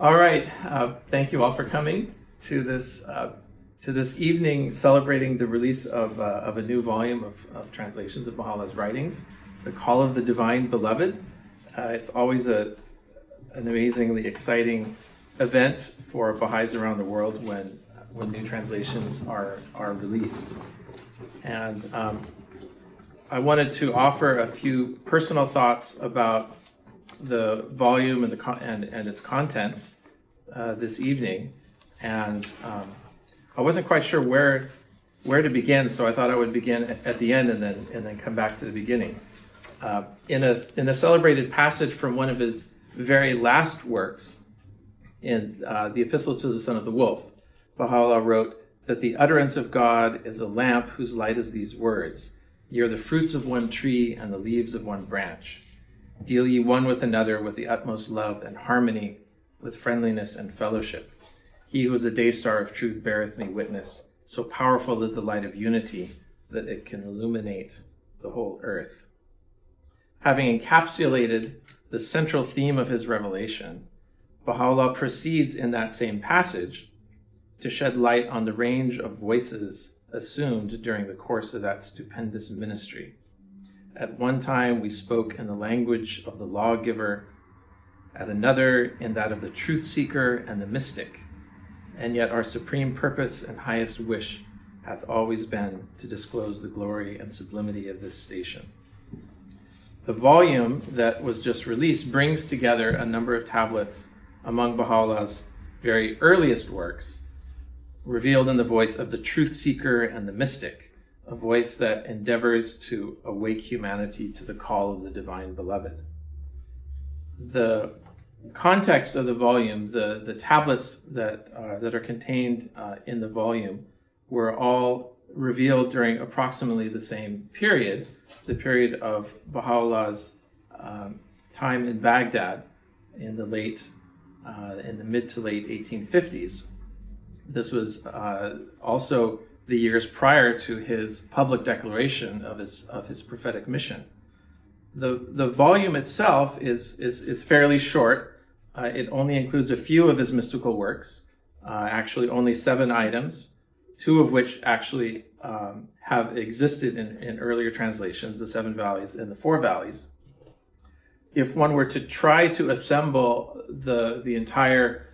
All right. Thank you all for coming to this evening celebrating the release of a new volume of translations of Baha'u'llah's writings, The Call of the Divine Beloved. It's always an amazingly exciting event for Baha'is around the world when new translations are released. And I wanted to offer a few personal thoughts about the volume and its contents this evening, and I wasn't quite sure where to begin, so I thought I would begin at the end and then come back to the beginning. In a celebrated passage from one of his very last works, in the Epistles to the Son of the Wolf, Baha'u'llah wrote that the utterance of God is a lamp whose light is these words: "Ye are the fruits of one tree and the leaves of one branch. Deal ye one with another with the utmost love and harmony, with friendliness and fellowship. He who is a day star of truth beareth me witness. So powerful is the light of unity that it can illuminate the whole earth." Having encapsulated the central theme of his revelation, Baha'u'llah proceeds in that same passage to shed light on the range of voices assumed during the course of that stupendous ministry. At one time, we spoke in the language of the lawgiver, at another in that of the truth seeker and the mystic, and yet our supreme purpose and highest wish hath always been to disclose the glory and sublimity of this station. The volume that was just released brings together a number of tablets among Baha'u'llah's very earliest works, revealed in the voice of the truth seeker and the mystic, a voice that endeavors to awake humanity to the call of the divine beloved. The context of the volume, the tablets that are contained in the volume, were all revealed during approximately the same period, the period of Baha'u'llah's time in Baghdad in the mid to late 1850s. This was also the years prior to his public declaration of his prophetic mission. The volume itself is fairly short. It only includes a few of his mystical works, actually only 7 items, 2 of which actually have existed in earlier translations, the 7 valleys and the 4 valleys. If one were to try to assemble the entire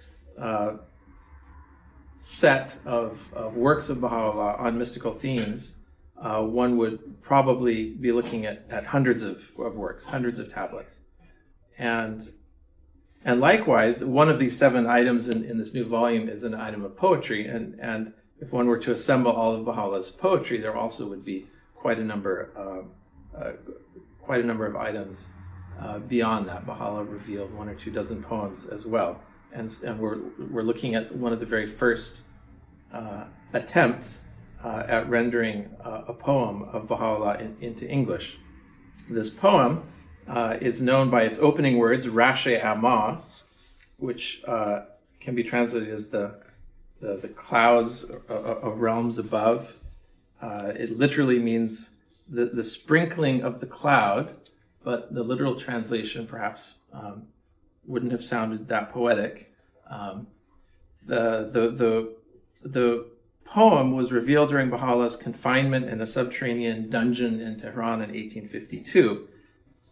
set of works of Baha'u'llah on mystical themes, one would probably be looking at hundreds of works, hundreds of tablets. And likewise, one of these 7 items in this new volume is an item of poetry, and if one were to assemble all of Baha'u'llah's poetry, there also would be quite a number of items beyond that. Baha'u'llah revealed 1 or 2 dozen poems as well. And we're looking at one of the very first attempts at rendering a poem of Baha'u'llah into English. This poem is known by its opening words, Rash-e Amma, which can be translated as the clouds of realms above. It literally means the sprinkling of the cloud, but the literal translation perhaps wouldn't have sounded that poetic. The poem was revealed during Baha'u'llah's confinement in a subterranean dungeon in Tehran in 1852,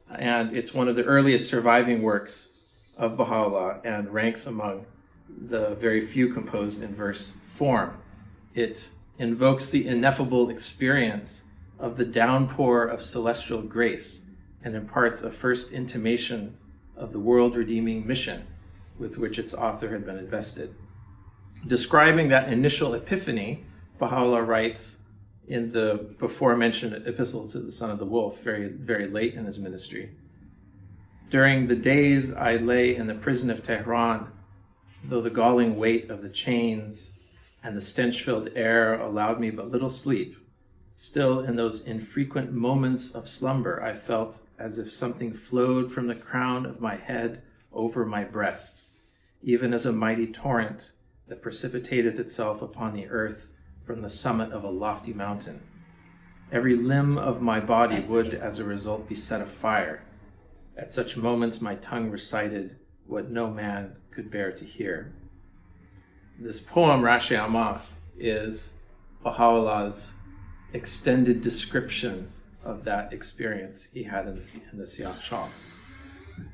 and it's one of the earliest surviving works of Baha'u'llah and ranks among the very few composed in verse form. It invokes the ineffable experience of the downpour of celestial grace and imparts a first intimation of the world-redeeming mission with which its author had been invested. Describing that initial epiphany, Baha'u'llah writes in the before-mentioned Epistle to the Son of the Wolf, very, very late in his ministry: "During the days I lay in the prison of Tehran, though the galling weight of the chains and the stench-filled air allowed me but little sleep, still in those infrequent moments of slumber I felt as if something flowed from the crown of my head over my breast, even as a mighty torrent that precipitateth itself upon the earth from the summit of a lofty mountain. Every limb of my body would, as a result, be set afire. At such moments my tongue recited what no man could bear to hear. This poem, Rashi Amah, is Baha'u'llah's extended description of that experience he had in the Siach Shah.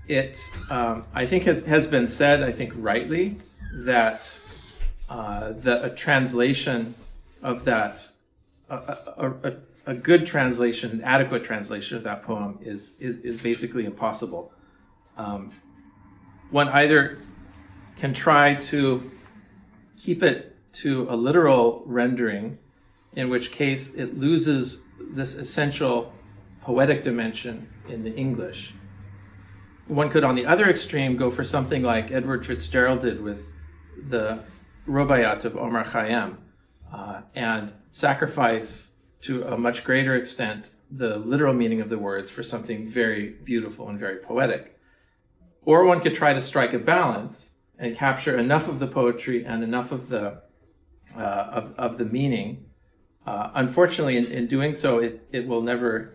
It, I think, has been said, I think rightly, that a translation of that, a good translation, an adequate translation of that poem is basically impossible. One either can try to keep it to a literal rendering, in which case it loses this essential poetic dimension in the English. One could, on the other extreme, go for something like Edward Fitzgerald did with the Rubaiyat of Omar Khayyam, and sacrifice to a much greater extent the literal meaning of the words for something very beautiful and very poetic. Or one could try to strike a balance and capture enough of the poetry and enough of the meaning. Unfortunately, in doing so, it will never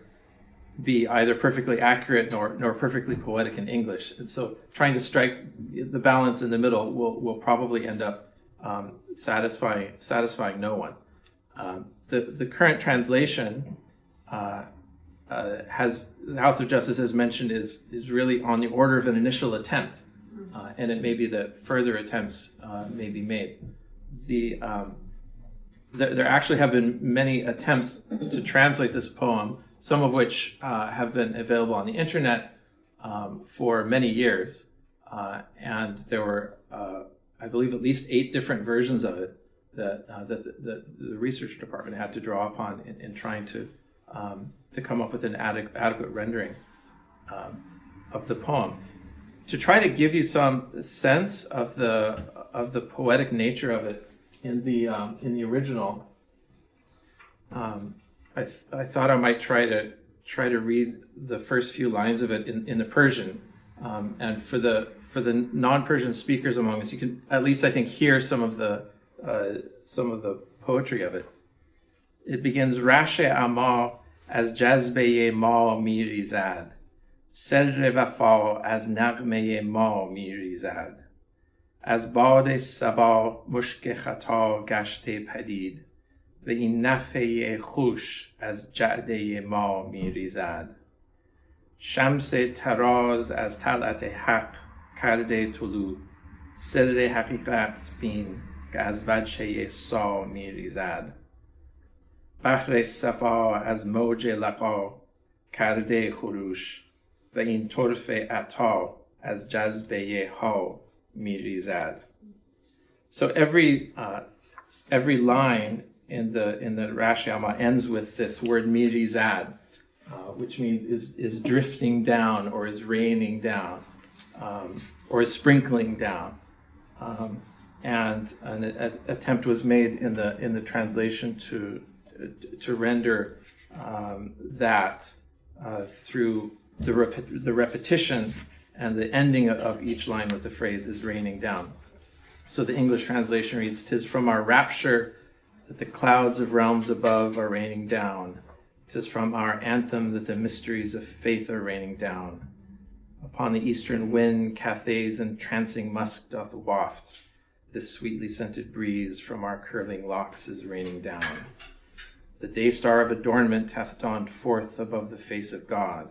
be either perfectly accurate nor perfectly poetic in English. And so trying to strike the balance in the middle will probably end up satisfying no one. The current translation has, the House of Justice has mentioned, is really on the order of an initial attempt, and it may be that further attempts may be made. There actually have been many attempts to translate this poem, some of which have been available on the internet for many years, and there were, I believe, at least 8 different versions of it that the research department had to draw upon in trying to come up with an adequate rendering of the poem. To try to give you some sense of the poetic nature of it in the original, I thought I might try to read the first few lines of it in the Persian, and for the non-Persian speakers among us, you can at least, I think, hear some of the poetry of it. It begins, Rashi Amah as jazbeye ma mirizad, serre wafa as naghmeye ma mirizad, از باد صبا مشک خطا گشته پدید و این نفحه خوش از جعده ما می ریزد. شمس تراز از طلعت حق کرده طلوع، سر حقیقت بین که از وجه سا می ریزد. بحر صفا از موج لقا کرده خروش و این طرف عطا از جذبه ها mirizad. So every line in the Rashi Amah ends with this word mirizad, which means is drifting down, or is raining down, or is sprinkling down. And an attempt was made in the translation to render that through the repetition and the ending of each line with the phrase is raining down. So the English translation reads, "'Tis from our rapture that the clouds of realms above are raining down. 'Tis from our anthem that the mysteries of faith are raining down. Upon the eastern wind, Cathay's entrancing musk doth waft. This sweetly scented breeze from our curling locks is raining down. The day star of adornment hath dawned forth above the face of God.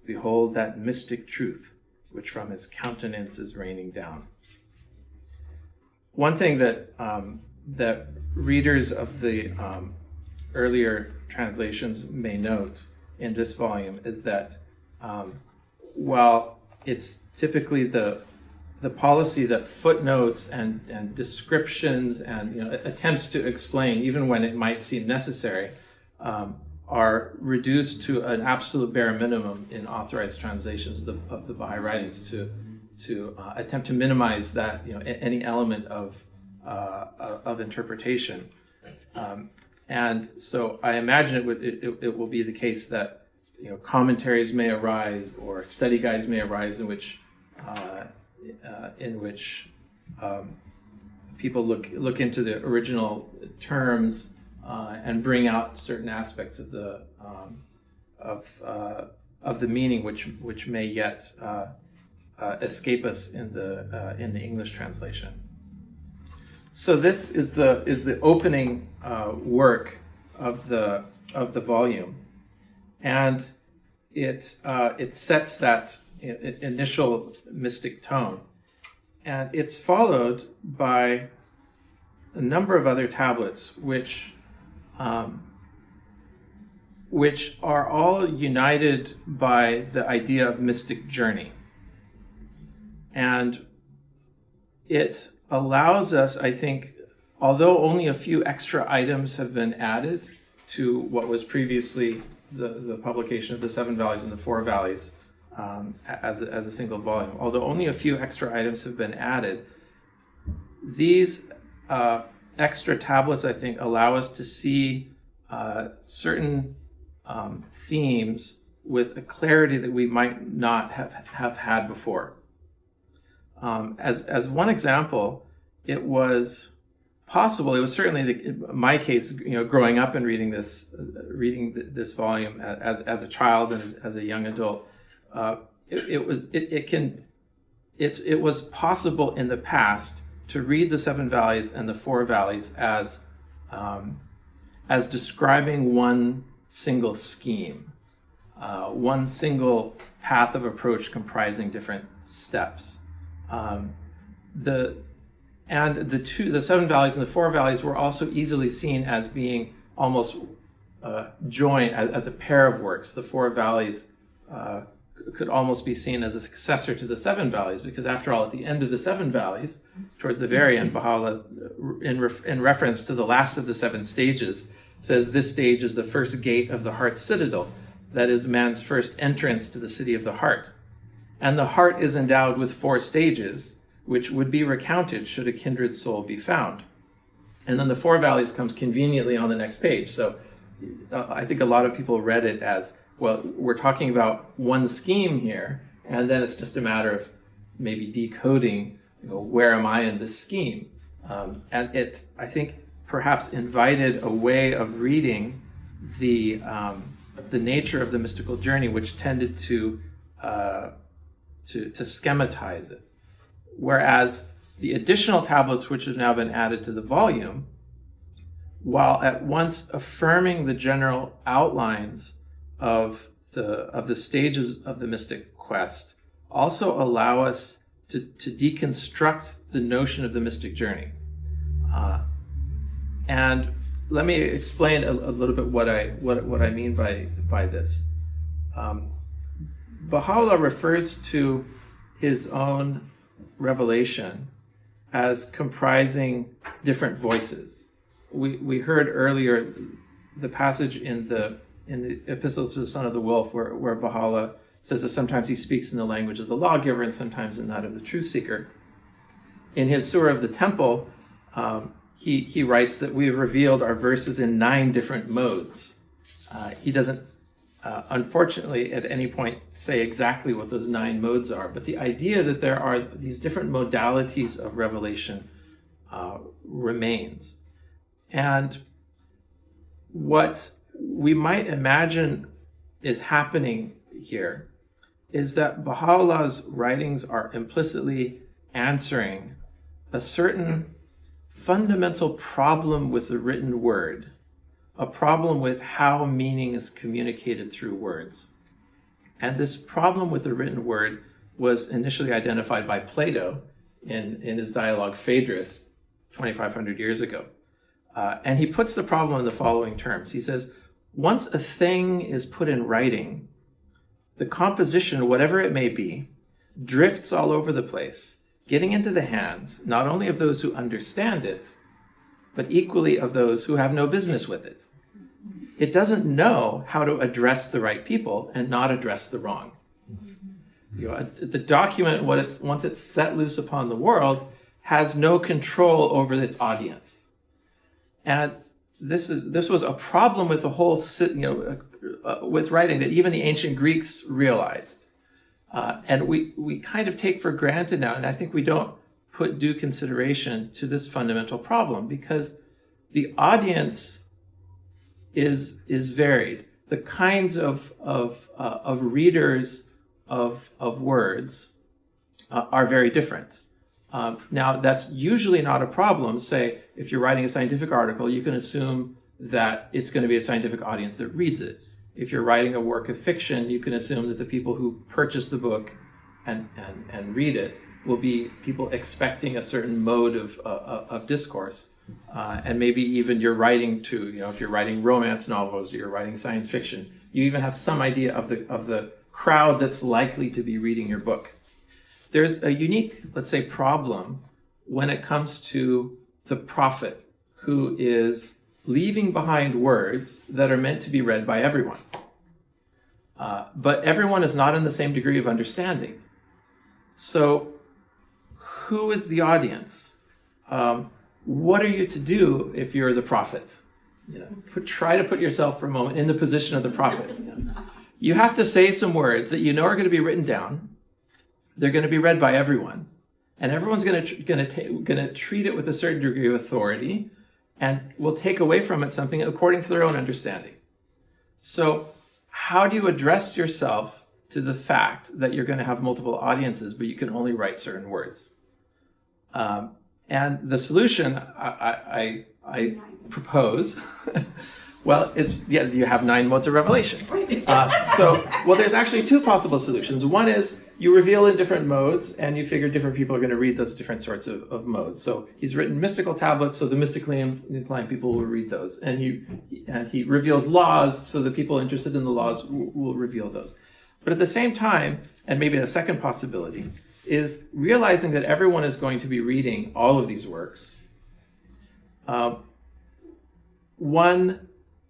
Behold that mystic truth which from his countenance is raining down." One thing that readers of the earlier translations may note in this volume is that while it's typically the policy that footnotes and descriptions and attempts to explain, even when it might seem necessary, are reduced to an absolute bare minimum in authorized translations of the Baha'i writings to attempt to minimize that any element of interpretation, and so I imagine it will be the case that commentaries may arise or study guides may arise in which people look into the original terms and bring out certain aspects of the meaning which may yet escape us in the English translation. So this is the opening work of the volume, and it sets that initial mystic tone, and it's followed by a number of other tablets which are all united by the idea of mystic journey. And it allows us, I think, although only a few extra items have been added to what was previously the publication of the Seven Valleys and the Four Valleys as a single volume, although only a few extra items have been added, these extra tablets, I think, allow us to see certain themes with a clarity that we might not have had before. As one example, it was possible. It was certainly my case. Growing up and reading this volume as a child and as a young adult, it was possible in the past to read the Seven Valleys and the Four Valleys as describing one single scheme, one single path of approach comprising different steps. The Seven Valleys and the Four Valleys were also easily seen as being almost joined as a pair of works. The Four Valleys could almost be seen as a successor to the Seven Valleys, because after all, at the end of the Seven Valleys, towards the very end, Baha'u'llah, in reference to the last of the seven stages, says this stage is the first gate of the heart's citadel, that is man's first entrance to the city of the heart. And the heart is endowed with 4 stages, which would be recounted should a kindred soul be found. And then the Four Valleys comes conveniently on the next page. So I think a lot of people read it as, well, we're talking about one scheme here, and then it's just a matter of maybe decoding, where am I in this scheme? And it, I think, perhaps invited a way of reading the nature of the mystical journey, which tended to schematize it. Whereas the additional tablets which have now been added to the volume, while at once affirming the general outlines of the stages of the mystic quest, also allow us to deconstruct the notion of the mystic journey. And let me explain a little bit what I mean by this. Baha'u'llah refers to his own revelation as comprising different voices. We heard earlier the passage in the Epistles to the Son of the Wolf where Baha'u'llah says that sometimes he speaks in the language of the lawgiver and sometimes in that of the truth seeker. In his Surah of the Temple, he writes that we have revealed our verses in 9 different modes. He doesn't, unfortunately, at any point say exactly what those 9 modes are, but the idea that there are these different modalities of revelation remains. And what we might imagine is happening here is that Baha'u'llah's writings are implicitly answering a certain fundamental problem with the written word, a problem with how meaning is communicated through words. And this problem with the written word was initially identified by Plato in his dialogue Phaedrus 2,500 years ago. And he puts the problem in the following terms. He says, once a thing is put in writing, the composition, whatever it may be, drifts all over the place, getting into the hands not only of those who understand it, but equally of those who have no business with it. It doesn't know how to address the right people and not address the wrong. The document, once it's set loose upon the world, has no control over its audience. And this was a problem with the whole, with writing that even the ancient Greeks realized. And we kind of take for granted now, and I think we don't put due consideration to this fundamental problem because the audience is varied. The kinds of readers of words are very different. Now, that's usually not a problem. Say, if you're writing a scientific article, you can assume that it's going to be a scientific audience that reads it. If you're writing a work of fiction, you can assume that the people who purchase the book and read it will be people expecting a certain mode of discourse. And maybe even you're writing to, if you're writing romance novels or you're writing science fiction, you even have some idea of the crowd that's likely to be reading your book. There's a unique, let's say, problem when it comes to the prophet who is leaving behind words that are meant to be read by everyone. But everyone is not in the same degree of understanding. So who is the audience? What are you to do if you're the prophet? Try to put yourself for a moment in the position of the prophet. You have to say some words that you know are going to be written down. They're going to be read by everyone, and everyone's going to treat it with a certain degree of authority, and will take away from it something according to their own understanding. So, how do you address yourself to the fact that you're going to have multiple audiences, but you can only write certain words? And the solution I propose, well, you have 9 modes of revelation. There's actually 2 possible solutions. One is you reveal in different modes, and you figure different people are going to read those different sorts of modes. So he's written mystical tablets, so the mystically inclined people will read those. And he reveals laws, so the people interested in the laws will reveal those. But at the same time, and maybe the second possibility, is realizing that everyone is going to be reading all of these works. One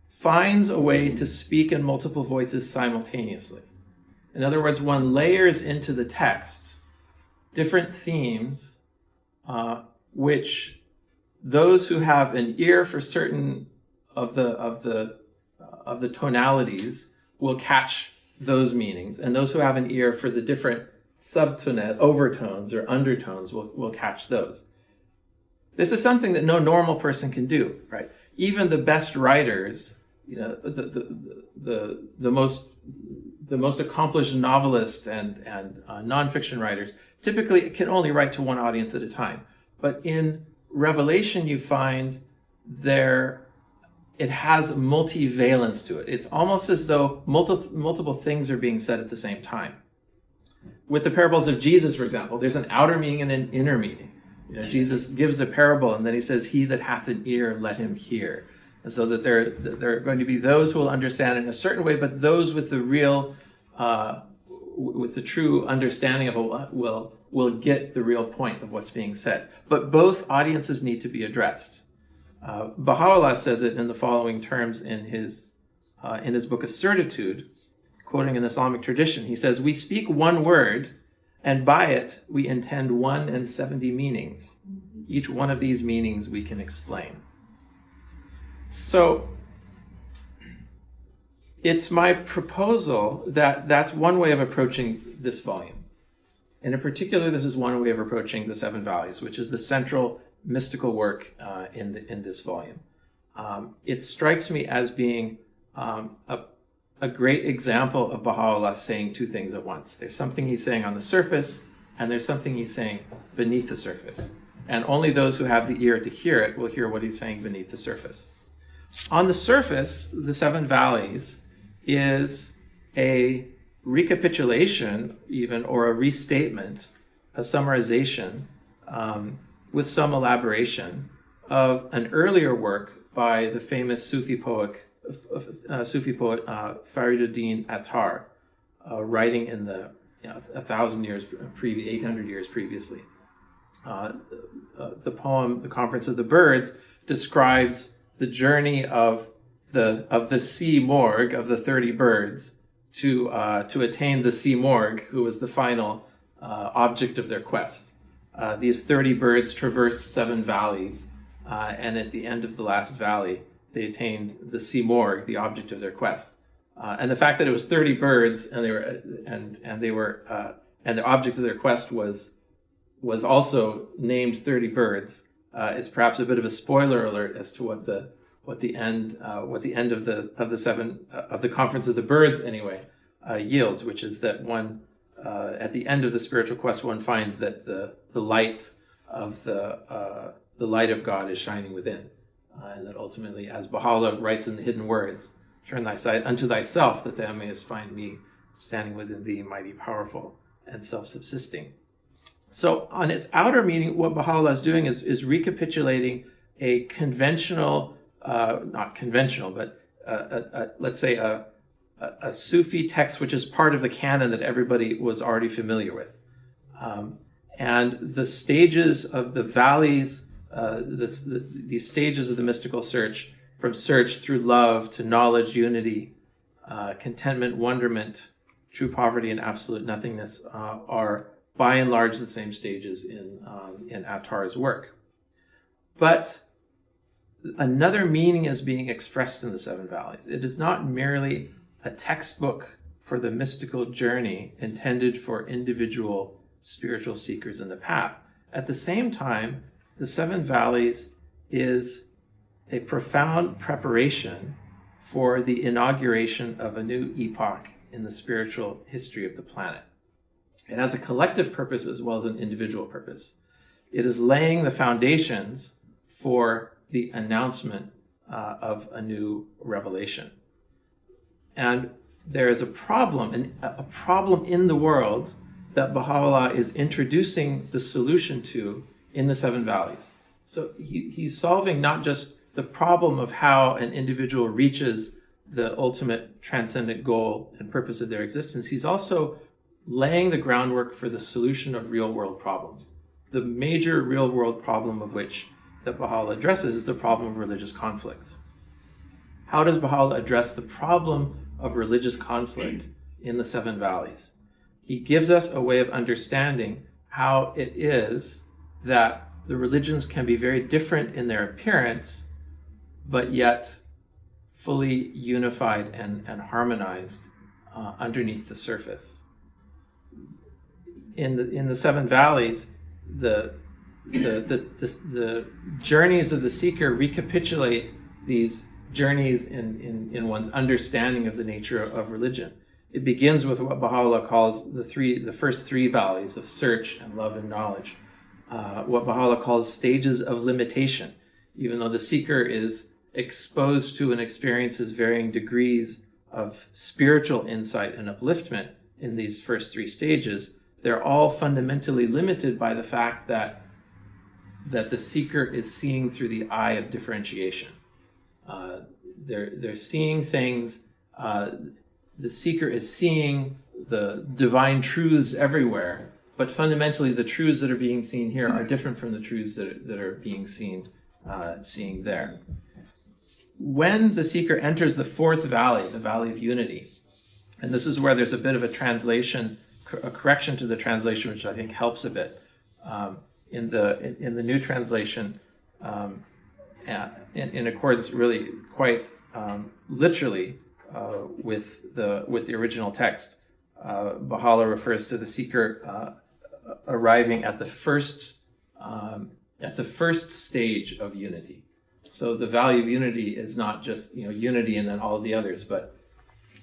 finds a way to speak in multiple voices simultaneously. In other words, one layers into the text different themes, which those who have an ear for certain of the tonalities will catch those meanings, and those who have an ear for the different overtones or undertones will catch those. This is something that no normal person can do, right? Even the best writers, the most accomplished novelists and nonfiction writers typically can only write to one audience at a time. But in Revelation, you find it has multivalence to it. It's almost as though multiple things are being said at the same time. With the parables of Jesus, for example, there's an outer meaning and an inner meaning. Jesus gives the parable, and then he says, "He that hath an ear, let him hear." And so that there are going to be those who will understand in a certain way, but those with the true understanding of it will get the real point of what's being said. But both audiences need to be addressed. Baha'u'llah says it in the following terms in his book of Certitude, quoting an Islamic tradition. He says, "We speak one word, and by it we intend 170 meanings. Each one of these meanings we can explain." So it's my proposal that that's one way of approaching this volume. And in particular, this is one way of approaching the 7 Valleys, which is the central mystical work in this volume. It strikes me as being a great example of Baha'u'llah saying 2 things at once. There's something he's saying on the surface, and there's something he's saying beneath the surface. And only those who have the ear to hear it will hear what he's saying beneath the surface. On the surface, the 7 Valleys is a recapitulation, even, or a restatement, a summarization, with some elaboration, of an earlier work by the famous Sufi poet Fariduddin Attar, writing in the 800 years previously. The poem "The Conference of the Birds" describes the journey of the sea morgue of the 30 birds to attain the sea morgue, who was the final object of their quest. These 30 birds traversed 7 valleys, and at the end of the last valley, they attained the sea morgue, the object of their quest. And the fact that it was 30 birds, and the object of their quest was also named 30 birds, is perhaps a bit of a spoiler alert as to what the end of the Conference of the Birds anyway yields, which is that one at the end of the spiritual quest, one finds that the light of the light of God is shining within, and that ultimately, as Baha'u'llah writes in the hidden words, "Turn thy sight unto thyself, that thou mayest find me standing within thee, mighty, powerful, and self-subsisting." So, on its outer meaning, what Baha'u'llah is doing is recapitulating a conventional, not conventional, but let's say a Sufi text which is part of the canon that everybody was already familiar with. And the stages of the valleys, these stages of the mystical search, from search through love to knowledge, unity, contentment, wonderment, true poverty, and absolute nothingness, are by and large the same stages in Attar's work. But another meaning is being expressed in the Seven Valleys. It is not merely a textbook for the mystical journey intended for individual spiritual seekers in the path. At the same time, the Seven Valleys is a profound preparation for the inauguration of a new epoch in the spiritual history of the planet. It has a collective purpose as well as an individual purpose. It is laying the foundations for the announcement of a new revelation. And there is a problem in the world that Baha'u'llah is introducing the solution to in the Seven Valleys. So he's solving not just the problem of how an individual reaches the ultimate transcendent goal and purpose of their existence, he's also laying the groundwork for the solution of real-world problems. The major real-world problem of which that Baha'u'llah addresses is the problem of religious conflict. How does Baha'u'llah address the problem of religious conflict in the Seven Valleys? He gives us a way of understanding how it is that the religions can be very different in their appearance, but yet fully unified and harmonized underneath the surface. In the Seven Valleys, the journeys of the seeker recapitulate these journeys in one's understanding of the nature of religion. It begins with what Baha'u'llah calls the first three valleys of search and love and knowledge. What Baha'u'llah calls stages of limitation. Even though the seeker is exposed to and experiences varying degrees of spiritual insight and upliftment in these first three stages, they're all fundamentally limited by the fact that the seeker is seeing through the eye of differentiation. They're seeing things. The seeker is seeing the divine truths everywhere, but fundamentally the truths that are being seen here are different from the truths that are being seen seeing there. When the seeker enters the fourth valley, the Valley of Unity, and this is where there's a bit of a correction to the translation, which I think helps a bit. In the new translation, in accordance really quite literally with the original text, Baha'u'llah refers to the seeker arriving at the first stage of unity. So the Valley of Unity is not just unity and then all of the others, but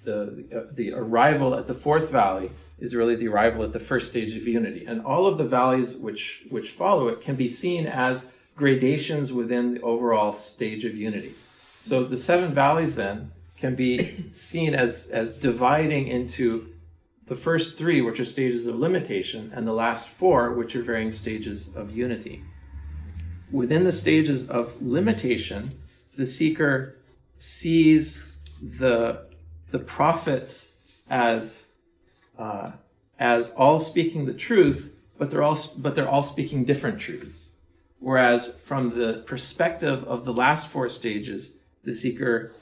the arrival at the fourth valley is really the arrival at the first stage of unity. And all of the valleys which follow it can be seen as gradations within the overall stage of unity. So the seven valleys then can be seen as dividing into the first three, which are stages of limitation, and the last four, which are varying stages of unity. Within the stages of limitation, the seeker sees the prophets as all speaking the truth, but they're all speaking different truths. Whereas from the perspective of the last four stages, the seeker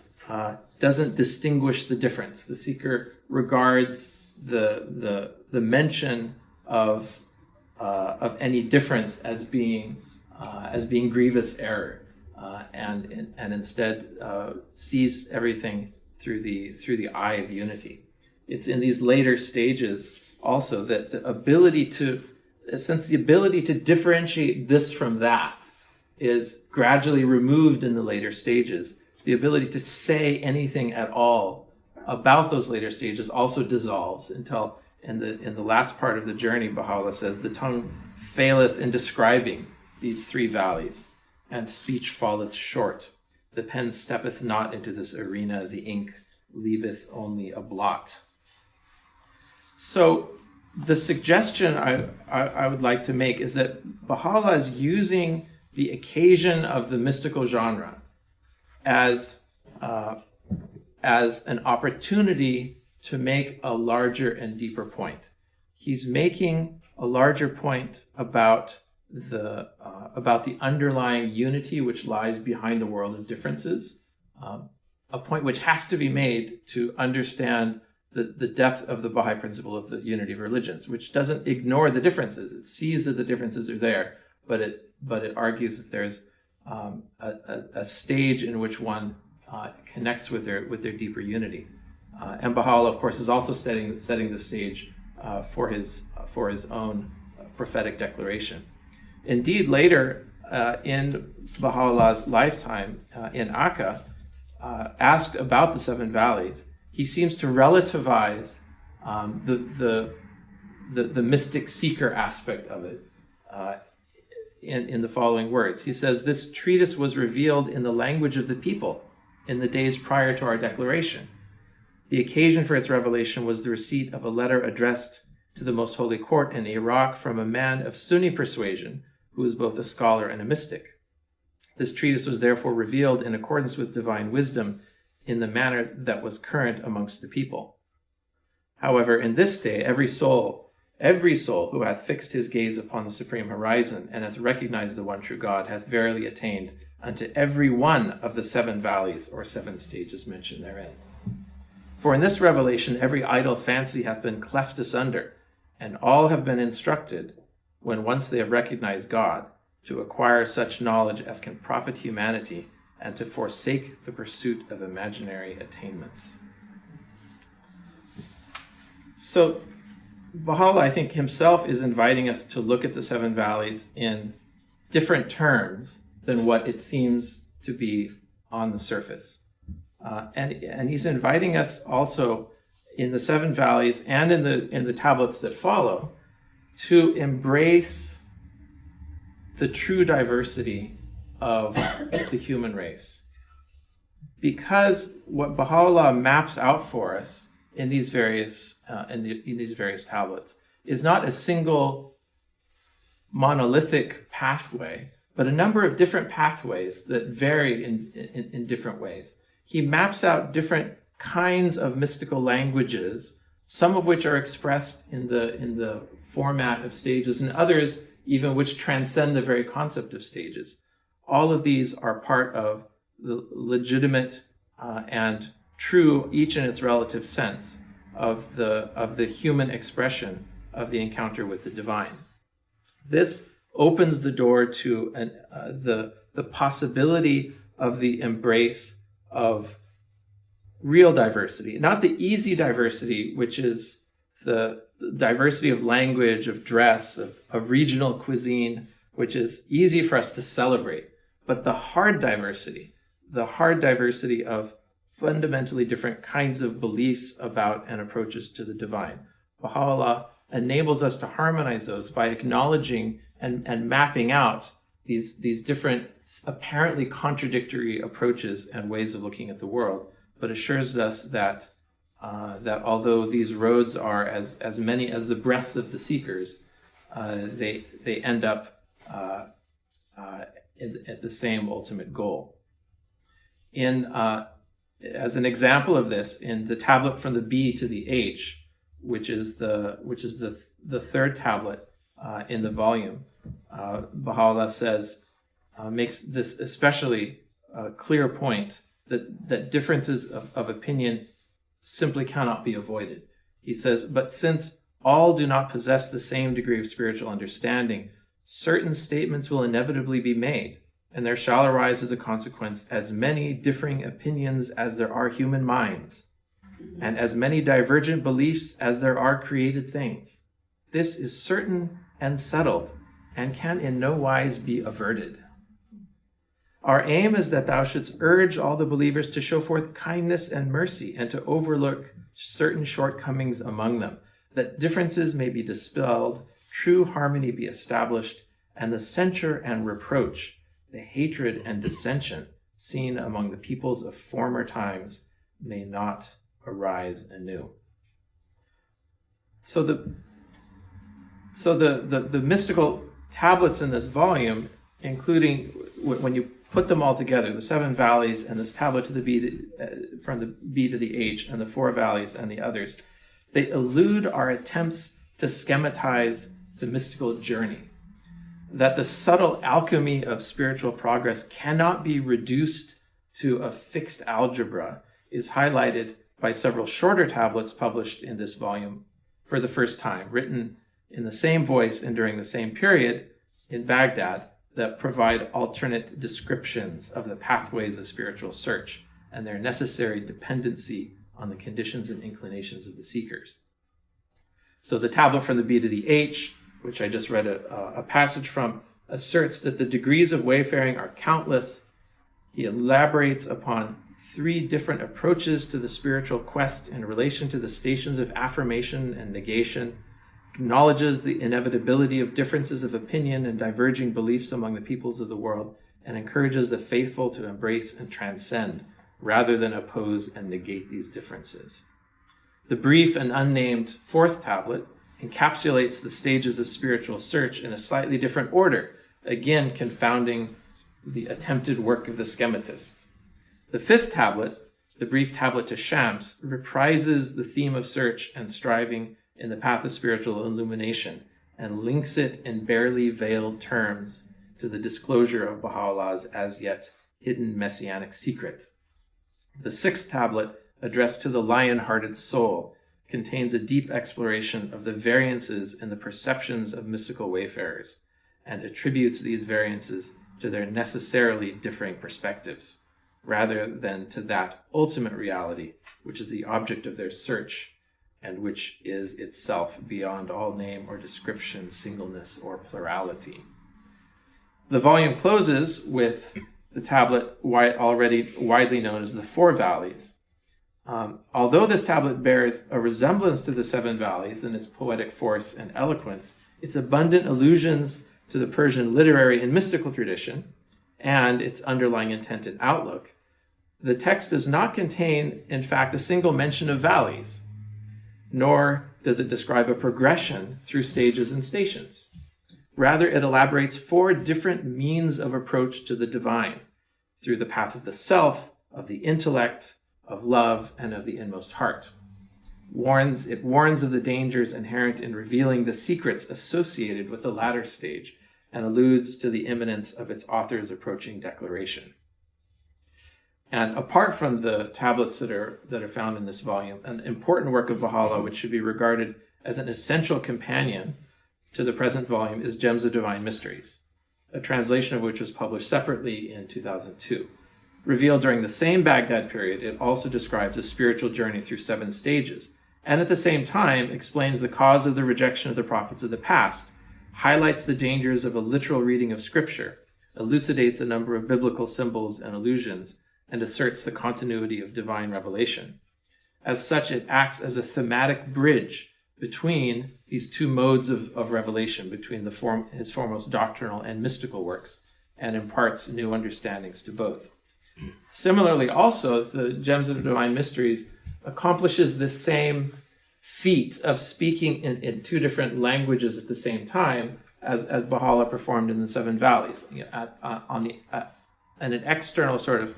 doesn't distinguish the difference. The seeker regards the mention of any difference as being grievous error, and instead sees everything through the eye of unity. It's in these later stages also that the ability to differentiate this from that is gradually removed in the later stages. The ability to say anything at all about those later stages also dissolves until in the last part of the journey, Baha'u'llah says, the tongue faileth in describing these three valleys, and speech falleth short. The pen steppeth not into this arena, the ink leaveth only a blot. So the suggestion I would like to make is that Baha'u'llah is using the occasion of the mystical genre as an opportunity to make a larger and deeper point. He's making a larger point about the underlying unity which lies behind the world of differences, a point which has to be made to understand the depth of the Baha'i principle of the unity of religions, which doesn't ignore the differences. It sees that the differences are there, but it argues that there's a stage in which one connects with their deeper unity. And Baha'u'llah, of course, is also setting the stage for his own prophetic declaration. Indeed, later in Baha'u'llah's lifetime, in Akka, asked about the seven valleys, he seems to relativize the mystic seeker aspect of it in the following words. He says, "This treatise was revealed in the language of the people in the days prior to our declaration. The occasion for its revelation was the receipt of a letter addressed to the Most Holy Court in Iraq from a man of Sunni persuasion who was both a scholar and a mystic. This treatise was therefore revealed in accordance with divine wisdom in the manner that was current amongst the people. However, in this day, every soul who hath fixed his gaze upon the supreme horizon and hath recognized the one true God hath verily attained unto every one of the seven valleys or seven stages mentioned therein. For in this revelation every idle fancy hath been cleft asunder, and all have been instructed, when once they have recognized God, to acquire such knowledge as can profit humanity, and to forsake the pursuit of imaginary attainments." So Baha'u'llah, I think, himself is inviting us to look at the seven valleys in different terms than what it seems to be on the surface. And he's inviting us also in the seven valleys and in the tablets that follow to embrace the true diversity of the human race. Because what Baha'u'llah maps out for us in these various tablets is not a single monolithic pathway, but a number of different pathways that vary in different ways. He maps out different kinds of mystical languages, some of which are expressed in the format of stages, and others even which transcend the very concept of stages. All of these are part of the legitimate and true, each in its relative sense, of the human expression of the encounter with the divine. This opens the door to the possibility of the embrace of real diversity, not the easy diversity, which is the diversity of language, of dress, of regional cuisine, which is easy for us to celebrate, but the hard diversity of fundamentally different kinds of beliefs about and approaches to the divine. Baha'u'llah enables us to harmonize those by acknowledging and mapping out these different apparently contradictory approaches and ways of looking at the world, but assures us that although these roads are as many as the breaths of the seekers, they end up at the same ultimate goal. As an example of this, in the tablet from the B to the H, which is the third tablet in the volume, Baha'u'llah makes this especially clear point that differences of opinion simply cannot be avoided. He says, "But since all do not possess the same degree of spiritual understanding, certain statements will inevitably be made, and there shall arise as a consequence as many differing opinions as there are human minds, and as many divergent beliefs as there are created things. This is certain and settled, and can in no wise be averted. Our aim is that thou shouldst urge all the believers to show forth kindness and mercy, and to overlook certain shortcomings among them, that differences may be dispelled, true harmony be established, and the censure and reproach, the hatred and dissension seen among the peoples of former times may not arise anew. So the mystical tablets in this volume, including when you put them all together, the 7 valleys and this tablet to the B from the B to the H, and the 4 valleys and the others, they elude our attempts to schematize the mystical journey. That the subtle alchemy of spiritual progress cannot be reduced to a fixed algebra is highlighted by several shorter tablets published in this volume for the first time, written in the same voice and during the same period in Baghdad, that provide alternate descriptions of the pathways of spiritual search and their necessary dependency on the conditions and inclinations of the seekers. So the tablet from the B to the H, which I just read a passage from, asserts that the degrees of wayfaring are countless. He elaborates upon 3 different approaches to the spiritual quest in relation to the stations of affirmation and negation, acknowledges the inevitability of differences of opinion and diverging beliefs among the peoples of the world, and encourages the faithful to embrace and transcend rather than oppose and negate these differences. The brief and unnamed 4th tablet encapsulates the stages of spiritual search in a slightly different order, again confounding the attempted work of the schematist. The 5th tablet, the brief tablet to Shams, reprises the theme of search and striving in the path of spiritual illumination and links it in barely veiled terms to the disclosure of Baha'u'llah's as yet hidden messianic secret. The 6th tablet, addressed to the lion-hearted soul, contains a deep exploration of the variances in the perceptions of mystical wayfarers and attributes these variances to their necessarily differing perspectives, rather than to that ultimate reality which is the object of their search and which is itself beyond all name or description, singleness, or plurality. The volume closes with the tablet already widely known as the 4 valleys. Although this tablet bears a resemblance to the 7 valleys in its poetic force and eloquence, its abundant allusions to the Persian literary and mystical tradition, and its underlying intent and outlook, the text does not contain, in fact, a single mention of valleys, nor does it describe a progression through stages and stations. Rather, it elaborates 4 different means of approach to the divine, through the path of the self, of the intellect, of love, and of the inmost heart. It warns of the dangers inherent in revealing the secrets associated with the latter stage, and alludes to the imminence of its author's approaching declaration. And apart from the tablets that are found in this volume, an important work of Baha'u'llah which should be regarded as an essential companion to the present volume is Gems of Divine Mysteries, a translation of which was published separately in 2002. Revealed during the same Baghdad period, it also describes a spiritual journey through 7 stages, and at the same time explains the cause of the rejection of the prophets of the past, highlights the dangers of a literal reading of Scripture, elucidates a number of biblical symbols and allusions, and asserts the continuity of divine revelation. As such, it acts as a thematic bridge between these 2 modes of revelation, between his foremost doctrinal and mystical works, and imparts new understandings to both. Similarly, also, the Gems of Divine Mysteries accomplishes this same feat of speaking in 2 different languages at the same time as Baha'u'llah performed in the 7 valleys. In an external sort of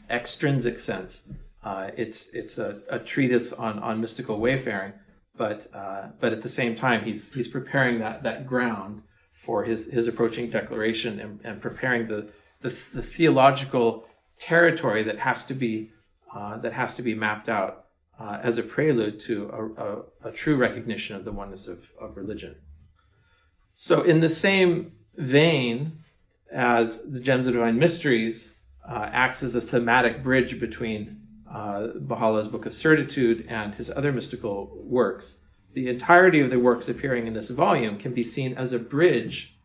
extrinsic sense, it's a treatise on mystical wayfaring, but at the same time he's preparing that ground for his approaching declaration and preparing the theological territory that has to be mapped out as a prelude to a true recognition of the oneness of religion. So in the same vein as the Gems of Divine Mysteries acts as a thematic bridge between Baha'u'llah's Book of Certitude and his other mystical works, the entirety of the works appearing in this volume can be seen as a bridge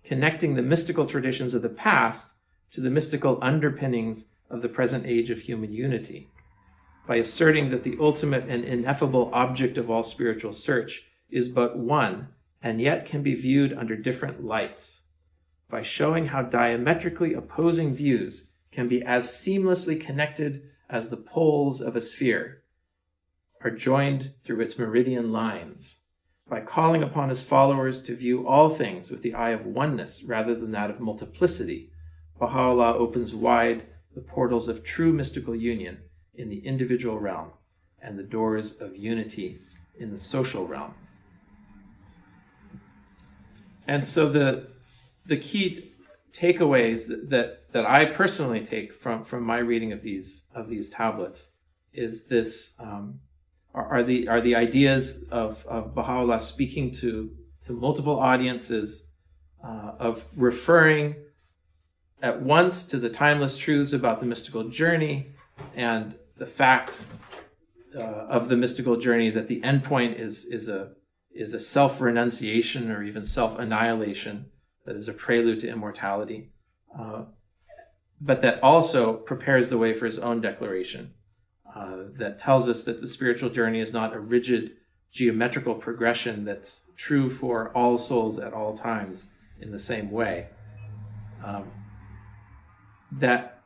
connecting the mystical traditions of the past to the mystical underpinnings of the present age of human unity. by asserting that the ultimate and ineffable object of all spiritual search is but one, and yet can be viewed under different lights, by showing how diametrically opposing views can be as seamlessly connected as the poles of a sphere are joined through its meridian lines, by calling upon his followers to view all things with the eye of oneness rather than that of multiplicity. Baha'u'llah opens wide the portals of true mystical union in the individual realm and the doors of unity in the social realm. And so the key takeaways that I personally take from my reading of these tablets is this are the ideas of Baha'u'llah speaking to multiple audiences, of referring at once to the timeless truths about the mystical journey and the fact of the mystical journey that the endpoint is a self-renunciation or even self-annihilation that is a prelude to immortality, but that also prepares the way for his own declaration, that tells us that the spiritual journey is not a rigid geometrical progression that's true for all souls at all times in the same way, that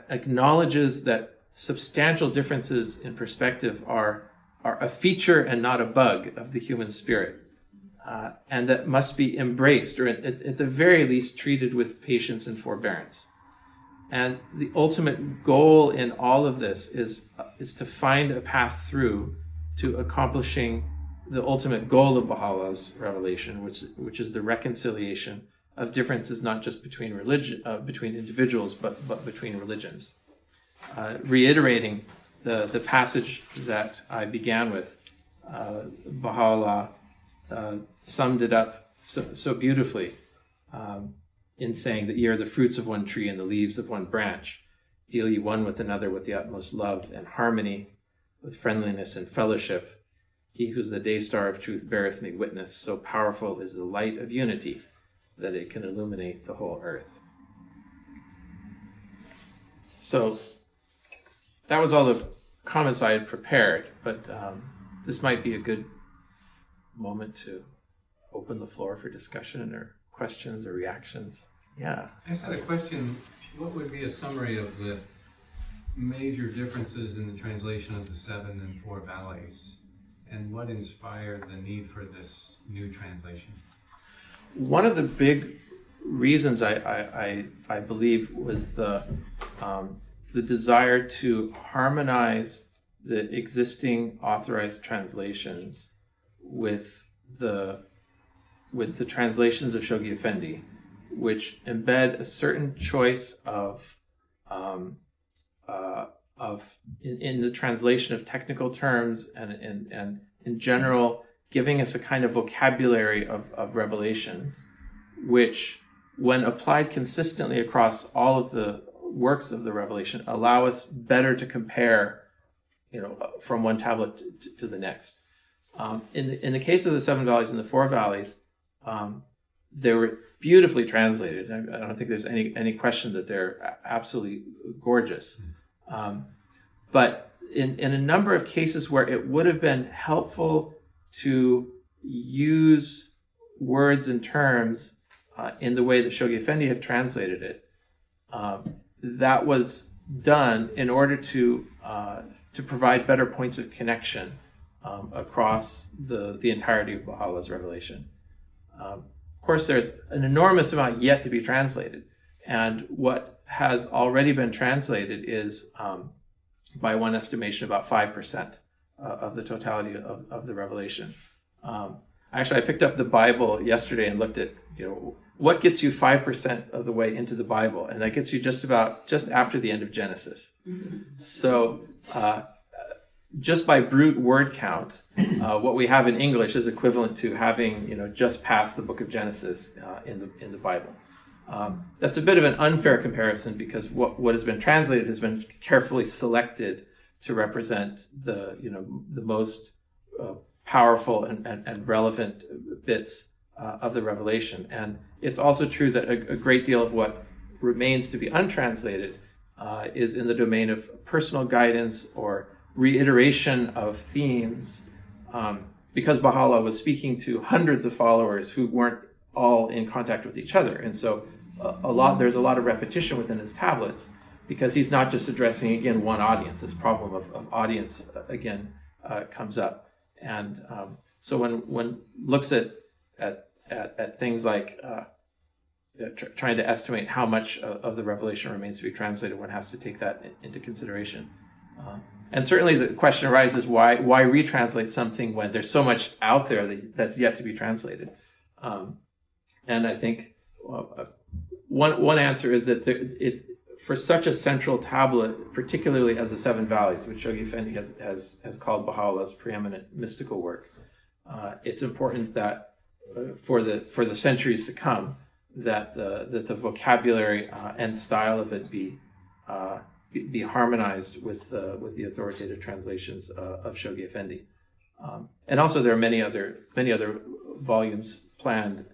acknowledges that substantial differences in perspective are a feature and not a bug of the human spirit, and that must be embraced, or at the very least treated with patience and forbearance. And the ultimate goal in all of this is to find a path through to accomplishing the ultimate goal of Baha'u'llah's revelation, which is the reconciliation of differences not just between between individuals, but between religions. Reiterating the passage that I began with, Baha'u'llah summed it up so beautifully in saying that ye are the fruits of one tree and the leaves of one branch. Deal ye one with another with the utmost love and harmony, with friendliness and fellowship. He who's the day star of truth beareth me witness. So powerful is the light of unity that it can illuminate the whole earth. So that was all the comments I had prepared, but this might be a good moment to open the floor for discussion or questions or reactions. Yeah. I just had a question. What would be a summary of the major differences in the translation of the 7 and 4 valleys, and what inspired the need for this new translation? One of the big reasons I believe was the desire to harmonize the existing authorized translations with the translations of Shoghi Effendi, which embed a certain choice in the translation of technical terms and in general giving us a kind of vocabulary of revelation, which, when applied consistently across all of the works of the revelation, allow us better to compare, from one tablet to the next. In the case of the 7 valleys and the 4 valleys, they were beautifully translated. I don't think there's any question that they're absolutely gorgeous. But in a number of cases where it would have been helpful to use words and terms in the way that Shoghi Effendi had translated it, that was done in order to provide better points of connection across the entirety of Baha'u'llah's revelation. Of course, there's an enormous amount yet to be translated, and what has already been translated is, by one estimation, about 5% of the totality of the revelation. Actually, I picked up the Bible yesterday and looked at, what gets you 5% of the way into the Bible, and that gets you just after the end of Genesis. Mm-hmm. So, just by brute word count, what we have in English is equivalent to having, just past the book of Genesis in the Bible. That's a bit of an unfair comparison because what has been translated has been carefully selected to represent the most powerful and relevant bits of the revelation. And it's also true that a great deal of what remains to be untranslated is in the domain of personal guidance or reiteration of themes, because Baha'u'llah was speaking to hundreds of followers who weren't all in contact with each other. And so there's a lot of repetition within his tablets, because he's not just addressing, again, one audience. This problem of audience, again, comes up. And so when looks at things like trying to estimate how much of the revelation remains to be translated, one has to take that into consideration. And certainly the question arises, why retranslate something when there's so much out there that's yet to be translated? And I think one answer is that for such a central tablet, particularly as the Seven Valleys, which Shoghi Effendi has called Baha'u'llah's preeminent mystical work, it's important that for the centuries to come, that the vocabulary and style of it be harmonized with the authoritative translations of Shoghi Effendi. And also there are many other volumes planned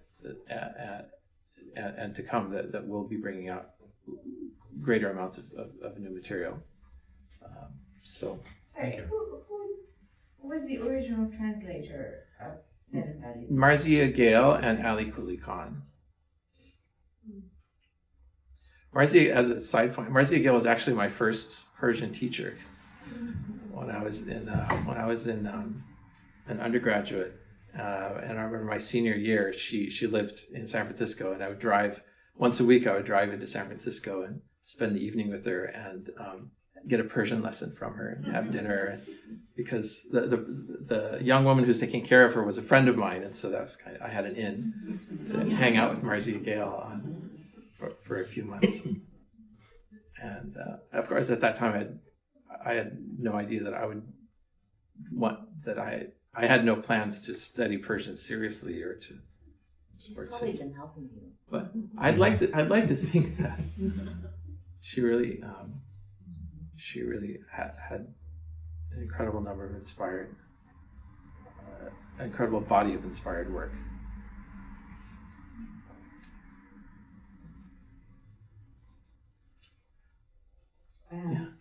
and to come that will be bringing out greater amounts of new material. Sorry, who was the original translator of Seven Valleys? Marzieh Gale and Ali Quli Khan. Marzieh, as a side point, Marzieh Gale was actually my first Persian teacher when I was in an undergraduate. And I remember my senior year, she lived in San Francisco, and I would drive once a week. I would drive into San Francisco and spend the evening with her and get a Persian lesson from her and have dinner. Because the young woman who's taking care of her was a friend of mine, and so that was I had an in to hang out with Marzieh Gale for a few months. And of course, at that time, I had no idea that I would I had no plans to study Persian seriously or to. She's probably been helping you. But I'd like to think that she really had an incredible number of incredible body of inspired work.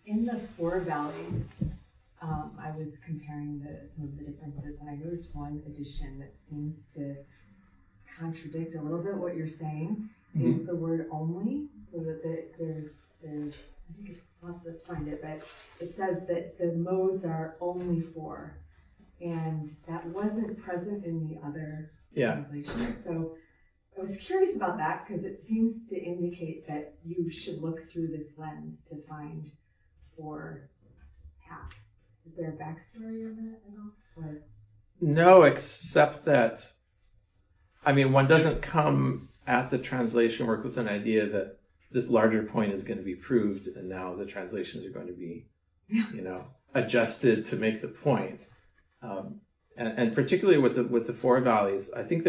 In the Four Valleys, I was comparing some of the differences, and I noticed one addition that seems to contradict a little bit what you're saying. Mm-hmm. Is the word only, so that there's I think I'll have to find it, but it says that the modes are only four, and that wasn't present in the other translation. So I was curious about that, because it seems to indicate that you should look through this lens to find four paths. Is there a backstory on that at all? Or? No, except that, one doesn't come at the translation work with an idea that this larger point is going to be proved, and now the translations are going to be, adjusted to make the point. And particularly with the Four Valleys, I think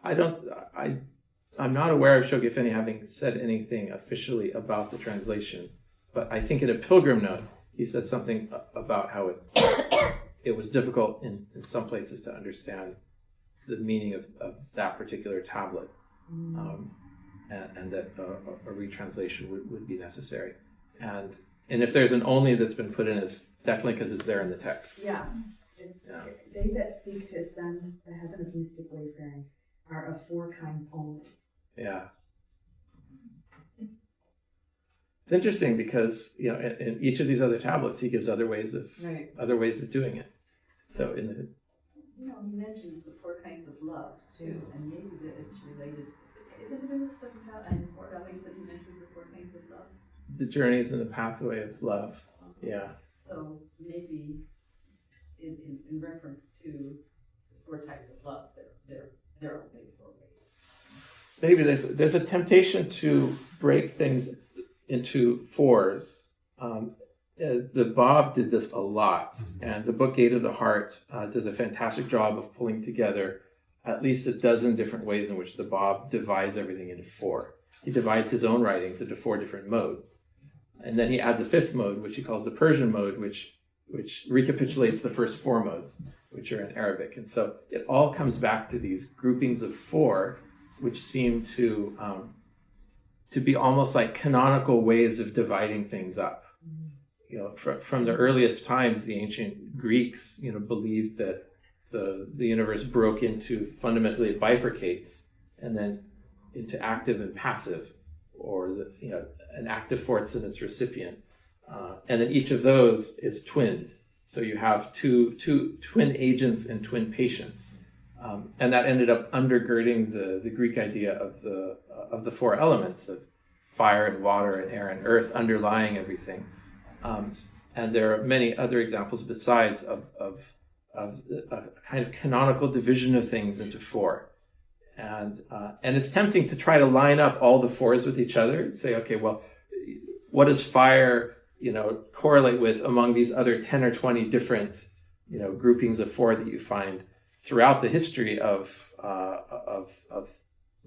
I'm not aware of Shoghi Effendi having said anything officially about the translation, but I think in a pilgrim note, he said something about how it was difficult in some places to understand the meaning of that particular tablet, and that a retranslation would be necessary. And if there's an only that's been put in, it's definitely because it's there in the text. Yeah. They that seek to ascend the heaven of mystic wayfaring are of four kinds only. Yeah. It's interesting because in each of these other tablets he gives other ways of doing it. So he mentions the four kinds of love too, and maybe that it's related. Isn't it in the Seven Four Valleys that he mentions the four kinds of love? The journeys in the pathway of love. Yeah. So maybe in reference to the four types of loves, there are only four ways. Maybe there's a temptation to break things into fours. The Bab did this a lot, and the book Gate of the Heart does a fantastic job of pulling together at least a dozen different ways in which the Bab divides everything into four. He divides his own writings into four different modes, and then he adds a fifth mode, which he calls the Persian mode, which recapitulates the first four modes, which are in Arabic. And so it all comes back to these groupings of four, which seem to be almost like canonical ways of dividing things up. from the earliest times, the ancient Greeks, believed that the universe broke into, fundamentally it bifurcates, and then into active and passive, or an active force and its recipient, and then each of those is twinned. So you have two twin agents and twin patients, and that ended up undergirding the Greek idea of the four elements of fire and water and air and earth underlying everything. And there are many other examples besides of a kind of canonical division of things into four. And it's tempting to try to line up all the fours with each other and say, okay, well, what does fire, correlate with among these other 10 or 20 different, groupings of four that you find throughout the history of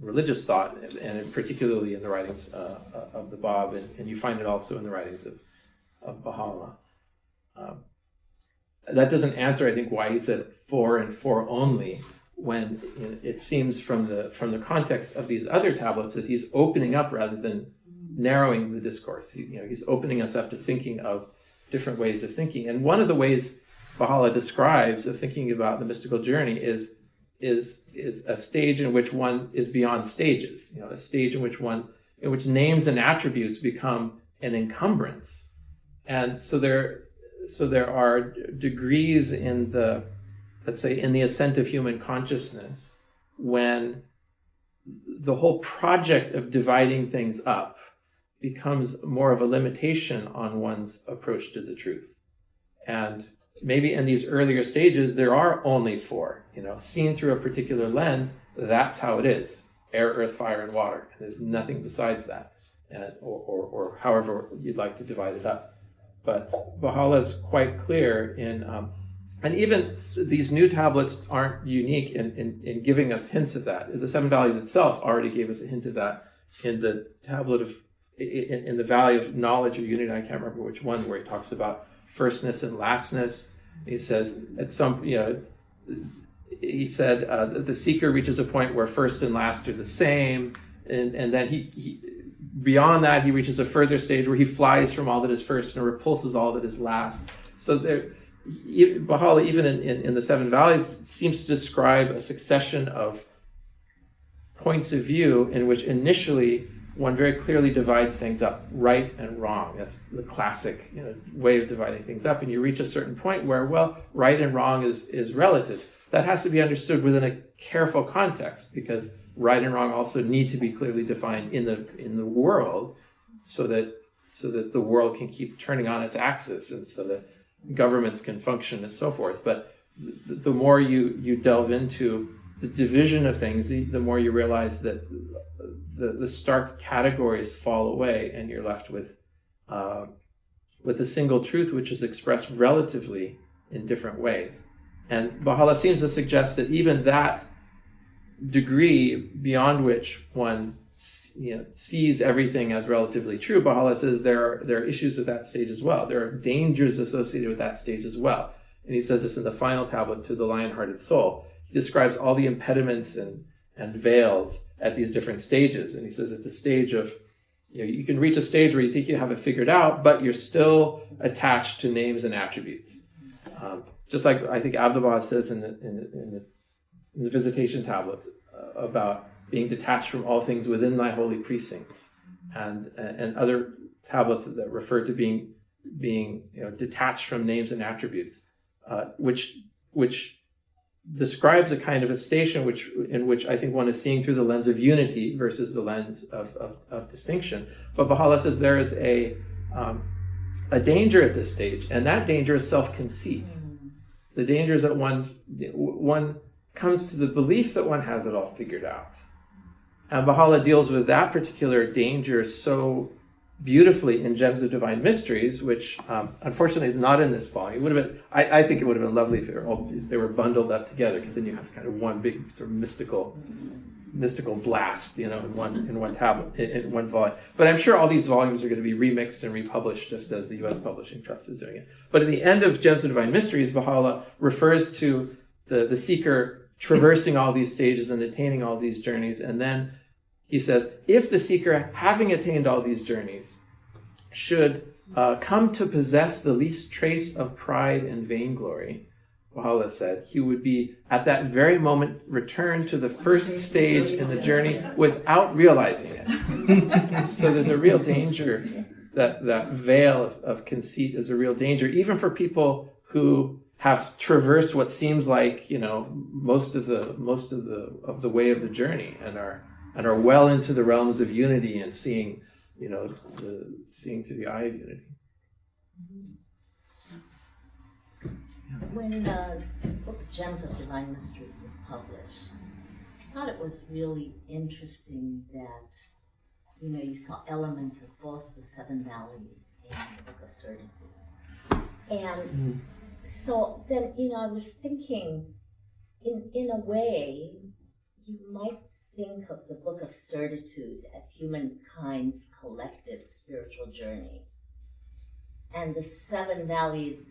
religious thought, and particularly in the writings of the Bab, and you find it also in the writings of Baha'u'llah. That doesn't answer, I think, why he said four and four only, when it seems from the context of these other tablets that he's opening up rather than narrowing the discourse. He's opening us up to thinking of different ways of thinking. And one of the ways Baha'u'llah describes of thinking about the mystical journey is a stage in which one is beyond stages. A stage in which names and attributes become an encumbrance. And so there are degrees in the, let's say, in the ascent of human consciousness when the whole project of dividing things up becomes more of a limitation on one's approach to the truth. And maybe in these earlier stages, there are only four, seen through a particular lens, that's how it is. Air, earth, fire, and water. And there's nothing besides that, or however you'd like to divide it up. But Baha'u'llah is quite clear in, and even these new tablets aren't unique in giving us hints of that. The Seven Valleys itself already gave us a hint of that in the tablet in the Valley of Knowledge or Unity, I can't remember which one, where he talks about firstness and lastness. He says he said the seeker reaches a point where first and last are the same, and then he beyond that he reaches a further stage where he flies from all that is first and repulses all that is last. So Baha'u'llah, even in the Seven Valleys, seems to describe a succession of points of view in which initially one very clearly divides things up, right and wrong. That's the classic way of dividing things up. And you reach a certain point where, well, right and wrong is relative. That has to be understood within a careful context, because right and wrong also need to be clearly defined in the world, so that the world can keep turning on its axis, and so that governments can function and so forth. But the more you delve into the division of things, the more you realize that the stark categories fall away, and you're left with a single truth which is expressed relatively in different ways. And Baha'u'llah seems to suggest that even that degree beyond which one sees everything as relatively true, Baha'u'llah says there are issues with that stage as well. There are dangers associated with that stage as well. And he says this in the final tablet to the lion-hearted soul. He describes all the impediments and veils at these different stages. And he says at the stage of, you can reach a stage where you think you have it figured out, but you're still attached to names and attributes. Just like I think Abdu'l-Baha says in the Visitation tablet about being detached from all things within thy holy precincts, and other tablets that refer to being detached from names and attributes, which describes a kind of a station in which I think one is seeing through the lens of unity versus the lens of distinction. But Baha'u'llah says there is a danger at this stage, and that danger is self-conceit. The danger is that one comes to the belief that one has it all figured out. And Baha'u'llah deals with that particular danger so beautifully in Gems of Divine Mysteries, which unfortunately is not in this volume. It would have been, I think it would have been lovely if they were bundled up together, because then you have kind of one big sort of mystical blast, in one tablet, in one volume. But I'm sure all these volumes are going to be remixed and republished, just as the U.S. Publishing Trust is doing it. But in the end of Gems of Divine Mysteries, Baha'u'llah refers to the seeker traversing all these stages and attaining all these journeys. And then he says, if the seeker, having attained all these journeys, should come to possess the least trace of pride and vainglory, Baha'u'llah said, he would be at that very moment returned to the first stage in the journey without realizing it. So there's a real danger, that veil of conceit is a real danger, even for people who have traversed what seems like, most of the way of the journey, and are well into the realms of unity and seeing seeing through the eye of unity. When the book Gems of Divine Mysteries was published, I thought it was really interesting that, you saw elements of both the Seven Valleys and the Book of Certitude. And so then, I was thinking, in a way, you might think of the Book of Certitude as humankind's collective spiritual journey. And the Seven Valleys,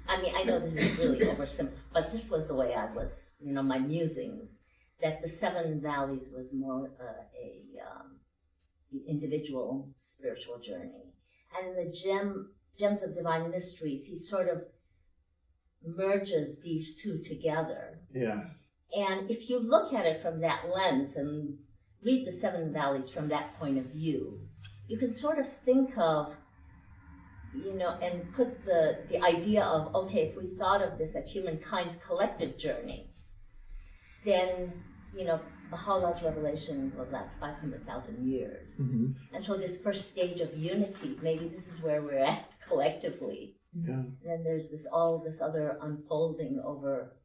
I know this is really oversimplified, but this was the way I was, my musings, that the Seven Valleys was more the individual spiritual journey. And the Gems of Divine Mysteries, he sort of merges these two together. Yeah. And if you look at it from that lens and read the Seven Valleys from that point of view, you can sort of think of, and put the idea of, okay, if we thought of this as humankind's collective journey, then, Baha'u'llah's revelation will last 500,000 years. Mm-hmm. And so this first stage of unity, maybe this is where we're at collectively. Yeah. And then there's all this other unfolding over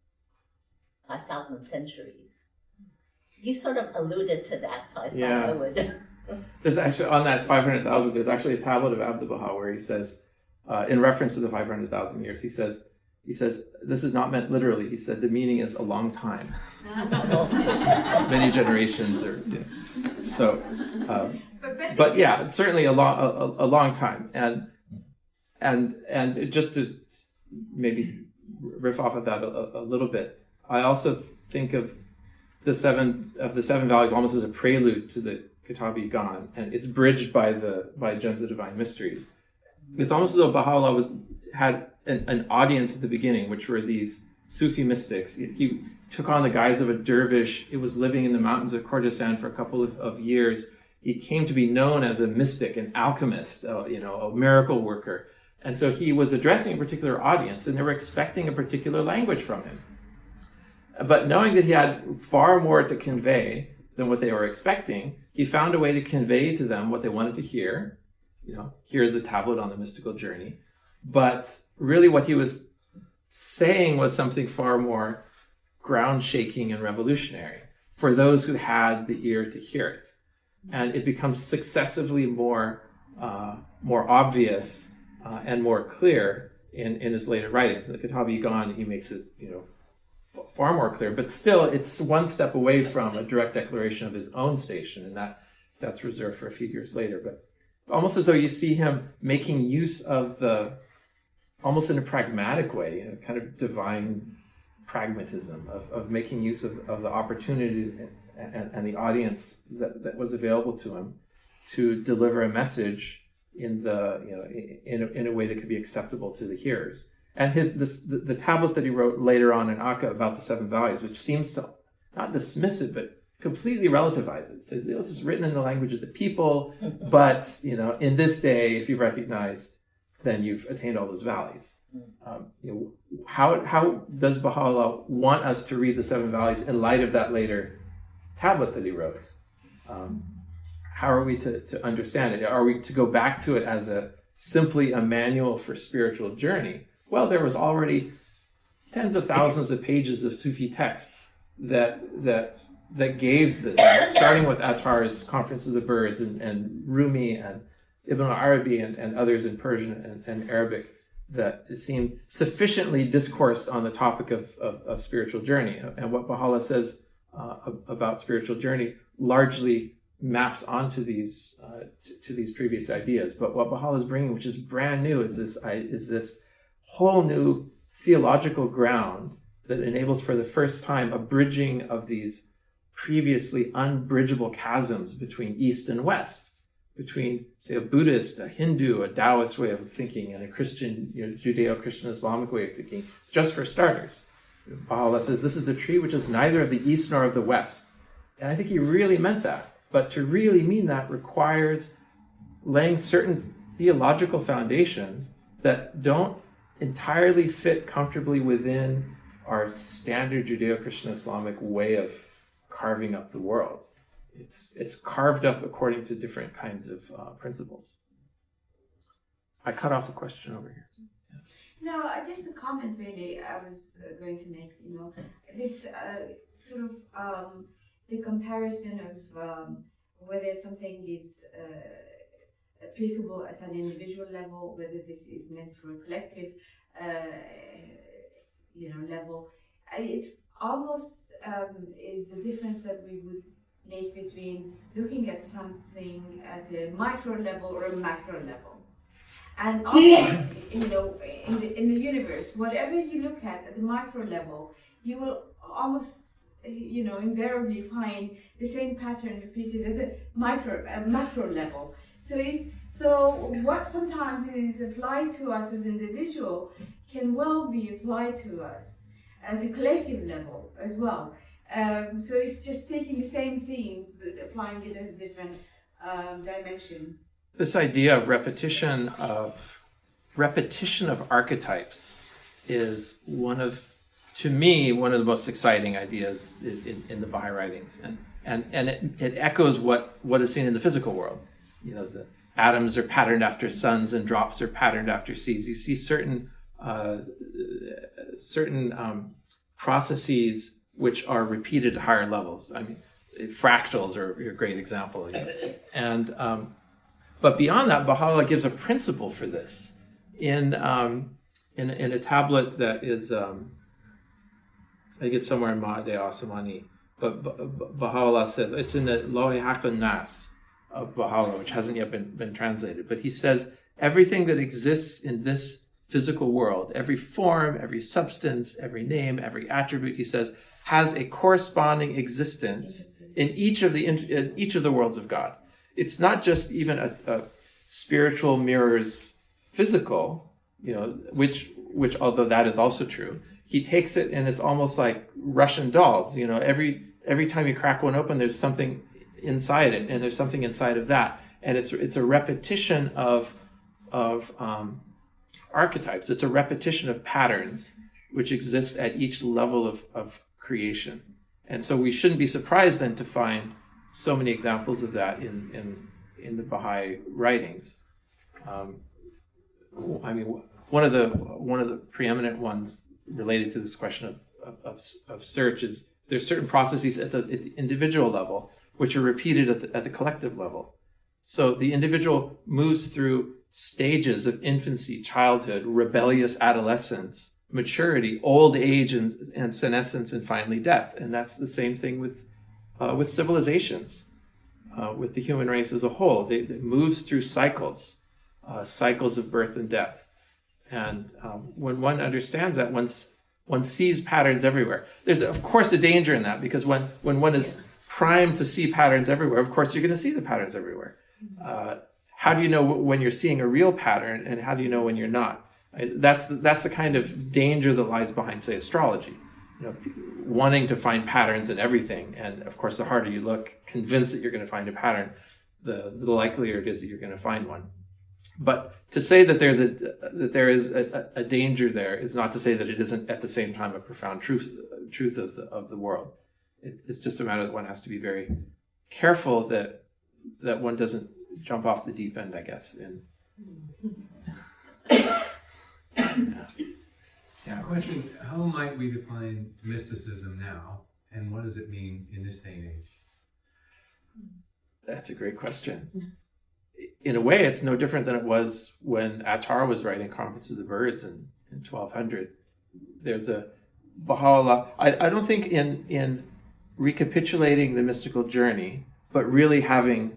5,000 centuries. You sort of alluded to that, so I thought I would. There's actually, on that 500,000, there's actually a tablet of Abdu'l-Baha where he says, in reference to the 500,000 years, he says, this is not meant literally. He said the meaning is a long time, many generations, but yeah, it's certainly a long time, and just to maybe riff off of that a little bit, I also think of the seven valleys almost as a prelude to the Kitab-i-Gan, and it's bridged by Gems of Divine Mysteries. It's almost as though Baha'u'llah had an audience at the beginning, which were these Sufi mystics. He took on the guise of a dervish. He was living in the mountains of Kurdistan for a couple of years. He came to be known as a mystic, an alchemist, a miracle worker. And so he was addressing a particular audience, and they were expecting a particular language from him. But knowing that he had far more to convey than what they were expecting, he found a way to convey to them what they wanted to hear. Here's a tablet on the mystical journey. But really what he was saying was something far more ground-shaking and revolutionary for those who had the ear to hear it. And it becomes successively more obvious and more clear in his later writings. In the Kitab-i-Gan, he makes it, far more clear, but still it's one step away from a direct declaration of his own station, and that's reserved for a few years later. But it's almost as though you see him making use of almost in a pragmatic way, kind of divine pragmatism of making use of the opportunities and the audience that was available to him to deliver a message in a way that could be acceptable to the hearers. And the tablet that he wrote later on in Akka about the Seven Valleys, which seems to not dismiss it, but completely relativize it. It says, this is written in the language of the people, but, in this day, if you've recognized, then you've attained all those valleys. How does Baha'u'llah want us to read the Seven Valleys in light of that later tablet that he wrote? How are we to understand it? Are we to go back to it as simply a manual for spiritual journey? Well, there was already tens of thousands of pages of Sufi texts that gave this, starting with Attar's Conference of the Birds and Rumi and Ibn al-Arabi and others in Persian and Arabic, that it seemed sufficiently discoursed on the topic of spiritual journey. And what Baha'u'llah says about spiritual journey largely maps onto these to these previous ideas. But what Baha'u'llah is bringing, which is brand new, is this whole new theological ground that enables for the first time a bridging of these previously unbridgeable chasms between East and West. between, say, a Buddhist, a Hindu, a Taoist way of thinking, and a Christian, Judeo-Christian Islamic way of thinking, just for starters. Baha'u'llah says, this is the tree which is neither of the East nor of the West. And I think he really meant that. But to really mean that requires laying certain theological foundations that don't entirely fit comfortably within our standard Judeo-Christian Islamic way of carving up the world. It's carved up according to different kinds of principles. I cut off a question over here. No, just a comment really I was going to make, this sort of the comparison of whether something is applicable at an individual level, whether this is meant for a collective level. It's almost is the difference that we would make between looking at something at a micro level or a macro level. And often, in the universe, whatever you look at the micro level, you will almost, invariably find the same pattern repeated at the macro level. So what sometimes is applied to us as individual can well be applied to us at a collective level as well. So it's just taking the same themes but applying it at a different dimension. This idea of repetition of archetypes is one of the most exciting ideas in the Baha'i writings, and it echoes what is seen in the physical world. The atoms are patterned after suns and drops are patterned after seas. You see certain processes which are repeated at higher levels. I mean, fractals are a great example. And but beyond that, Baha'u'llah gives a principle for this in a tablet that is, I think it's somewhere in Ma'ade Asmani, but Baha'u'llah says, it's in the Lohi Hakun Nas of Baha'u'llah, which hasn't yet been translated, but he says, everything that exists in this physical world, every form, every substance, every name, every attribute, he says, has a corresponding existence in each of the worlds of God. It's not just even a spiritual mirrors physical, which although that is also true, he takes it and it's almost like Russian dolls. Every time you crack one open, there's something inside it, and there's something inside of that, and it's a repetition of archetypes. It's a repetition of patterns which exist at each level of creation. And so we shouldn't be surprised then to find so many examples of that in the Baha'i writings. One of the preeminent ones related to this question of search is there's certain processes at the individual level which are repeated at the collective level. So the individual moves through stages of infancy, childhood, rebellious adolescence, maturity, old age, and senescence, and finally death. And that's the same thing with civilizations, with the human race as a whole. It moves through cycles of birth and death. And when one understands that, one sees patterns everywhere. There's, of course, a danger in that, because when one is primed to see patterns everywhere, of course, you're going to see the patterns everywhere. How do you know when you're seeing a real pattern, and how do you know when you're not? That's the kind of danger that lies behind, say, astrology. Wanting to find patterns in everything, and of course, the harder you look, convinced that you're going to find a pattern, the likelier it is that you're going to find one. But to say that there is a danger there is not to say that it isn't at the same time a profound truth of the world. It's just a matter that one has to be very careful that one doesn't jump off the deep end, I guess. Question: how might we define mysticism now, and what does it mean in this day and age? That's a great question. In a way, it's no different than it was when Attar was writing Conference of the Birds in 1200. There's a Baha'u'llah. I don't think in recapitulating the mystical journey, but really having